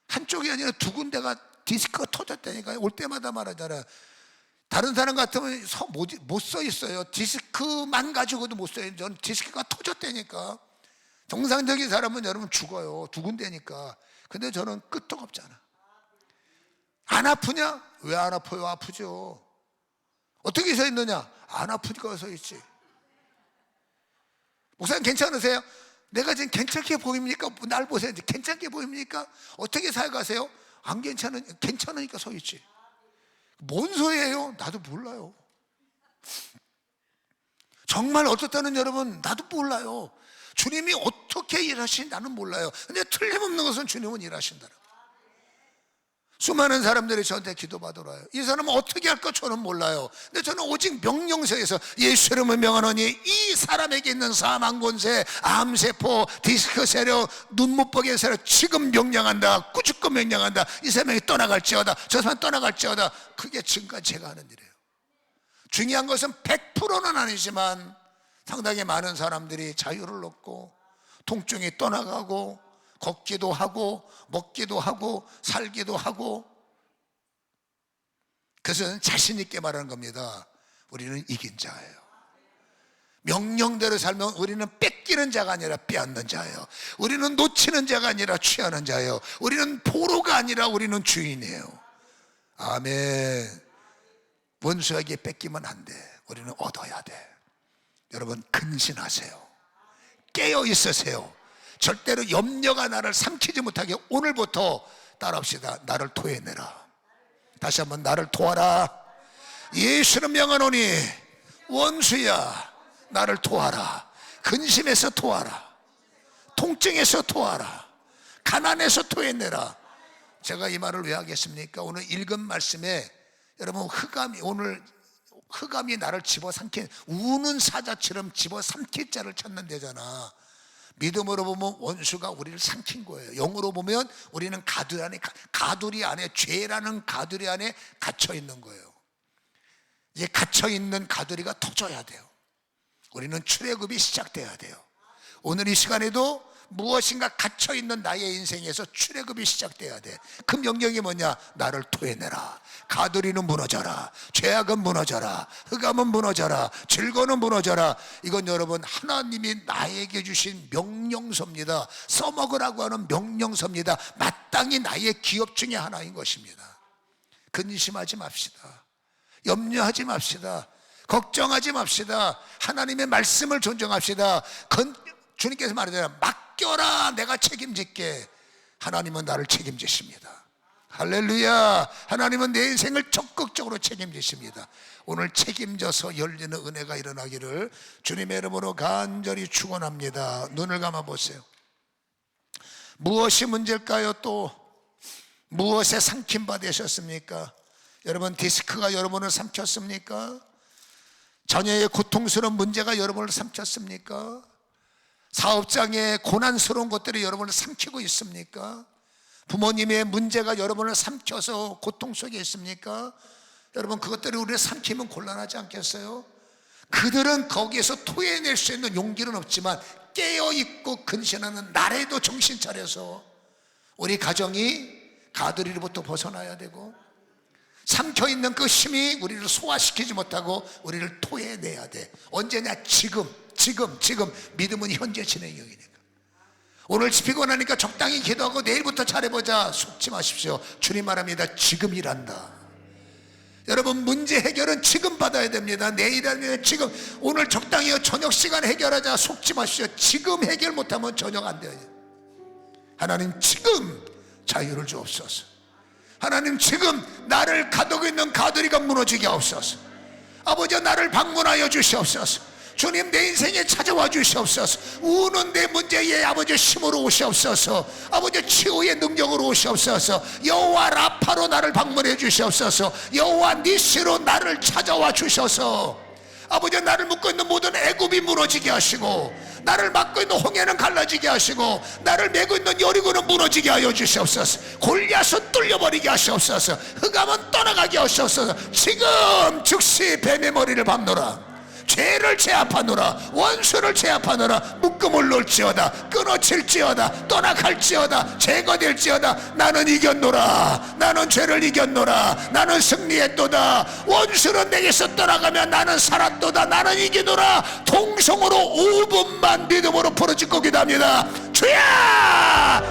한쪽이 아니라 두 군데가 디스크가 터졌다니까요. 올 때마다 말하잖아요. 다른 사람 같으면 못 써 있어요. 디스크만 가지고도 못 써요. 저는 디스크가 터졌다니까. 정상적인 사람은 여러분 죽어요. 두근대니까. 근데 저는 끄떡없잖아. 안 아프냐? 왜 안 아파요? 아프죠. 어떻게 서 있느냐? 안 아프니까 서 있지. 목사님 괜찮으세요? 내가 지금 괜찮게 보입니까? 날 보세요. 괜찮게 보입니까? 어떻게 살아가세요? 안 괜찮으니까 서 있지. 뭔 소리예요? 나도 몰라요. 정말 어떻다는 여러분, 나도 몰라요. 주님이 어떻게 일하시는지 나는 몰라요. 근데 틀림없는 것은 주님은 일하신다. 수많은 사람들이 저한테 기도받으러 와요. 이 사람은 어떻게 할까 저는 몰라요. 근데 저는 오직 명령서에서 예수 이름을 명하노니 이 사람에게 있는 사망 권세, 암세포, 디스크 세력, 눈 못 보게 한 세력 지금 명령한다. 꾸짖고 명령한다. 이 사람이 떠나갈지어다. 저 사람 떠나갈지어다. 그게 지금까지 제가 하는 일이에요. 중요한 것은 100%는 아니지만 상당히 많은 사람들이 자유를 얻고 통증이 떠나가고 걷기도 하고 먹기도 하고 살기도 하고. 그것은 자신 있게 말하는 겁니다. 우리는 이긴 자예요. 명령대로 살면 우리는 뺏기는 자가 아니라 빼앗는 자예요. 우리는 놓치는 자가 아니라 취하는 자예요. 우리는 포로가 아니라 우리는 주인이에요. 아멘. 원수에게 뺏기면 안 돼. 우리는 얻어야 돼. 여러분 근신하세요. 깨어 있으세요. 절대로 염려가 나를 삼키지 못하게 오늘부터 따라합시다. 나를 토해내라. 다시 한번 나를 토하라. 예수는 명하노니 원수야 나를 토하라. 근심에서 토하라. 통증에서 토하라. 가난에서 토해내라. 제가 이 말을 왜 하겠습니까? 오늘 읽은 말씀에 여러분 흑암이 나를 집어삼킨, 우는 사자처럼 집어삼킬 자를 찾는 데잖아. 믿음으로 보면 원수가 우리를 삼킨 거예요. 영으로 보면 우리는 가두리 안에 죄라는 가두리 안에 갇혀 있는 거예요. 이제 갇혀 있는 가두리가 터져야 돼요. 우리는 출애굽이 시작돼야 돼요. 오늘 이 시간에도 무엇인가 갇혀 있는 나의 인생에서 출애굽이 시작돼야 돼. 그 명령이 뭐냐? 나를 토해내라. 가두리는 무너져라. 죄악은 무너져라. 흑암은 무너져라. 질거는 무너져라. 이건 여러분 하나님이 나에게 주신 명령서입니다. 써먹으라고 하는 명령서입니다. 마땅히 나의 기업 중에 하나인 것입니다. 근심하지 맙시다. 염려하지 맙시다. 걱정하지 맙시다. 하나님의 말씀을 존중합시다. 주님께서 말하잖아요. 맡겨라. 내가 책임질게. 하나님은 나를 책임지십니다. 할렐루야. 하나님은 내 인생을 적극적으로 책임지십니다. 오늘 책임져서 열리는 은혜가 일어나기를 주님의 이름으로 간절히 축원합니다. 눈을 감아 보세요. 무엇이 문제일까요? 또 무엇에 삼킴바 되셨습니까? 여러분 디스크가 여러분을 삼켰습니까? 자녀의 고통스러운 문제가 여러분을 삼켰습니까? 사업장의 고난스러운 것들이 여러분을 삼키고 있습니까? 부모님의 문제가 여러분을 삼켜서 고통 속에 있습니까? 여러분 그것들이 우리를 삼키면 곤란하지 않겠어요? 그들은 거기에서 토해낼 수 있는 용기는 없지만 깨어있고 근신하는 날에도 정신 차려서 우리 가정이 가두리로부터 벗어나야 되고 삼켜있는 그 힘이 우리를 소화시키지 못하고 우리를 토해내야 돼. 언제냐? 지금 믿음은 현재 진행형이니까. 오늘 피곤하니까 적당히 기도하고 내일부터 잘해보자 속지 마십시오. 주님 말합니다. 지금 일한다. 여러분 문제 해결은 지금 받아야 됩니다. 내일 아니면 지금. 오늘 적당히 저녁 시간에 해결하자 속지 마십시오. 지금 해결 못하면 저녁 안 돼요. 하나님 지금 자유를 주옵소서. 하나님 지금 나를 가두고 있는 가두리가 무너지게 하옵소서. 아버지 나를 방문하여 주시옵소서. 주님 내 인생에 찾아와 주시옵소서. 우는 내 문제에 아버지 힘으로 오시옵소서. 아버지 치유의 능력으로 오시옵소서. 여호와 라파로 나를 방문해 주시옵소서. 여호와 니시로 나를 찾아와 주셔서 아버지 나를 묶고 있는 모든 애굽이 무너지게 하시고 나를 막고 있는 홍해는 갈라지게 하시고 나를 메고 있는 여리고는 무너지게 하여 주시옵소서. 골리앗은 뚫려버리게 하시옵소서. 흑암은 떠나가게 하시옵소서. 지금 즉시 뱀의 머리를 밟노라. 죄를 제압하노라. 원수를 제압하노라. 묶음을 놓을지어다. 끊어질지어다. 떠나갈지어다. 제거될지어다. 나는 이겼노라. 나는 죄를 이겼노라. 나는 승리했도다. 원수는 내게서 떠나가면 나는 살았도다. 나는 이기노라. 통성으로 5분만 믿음으로 부르짖고 기도합니다. 주야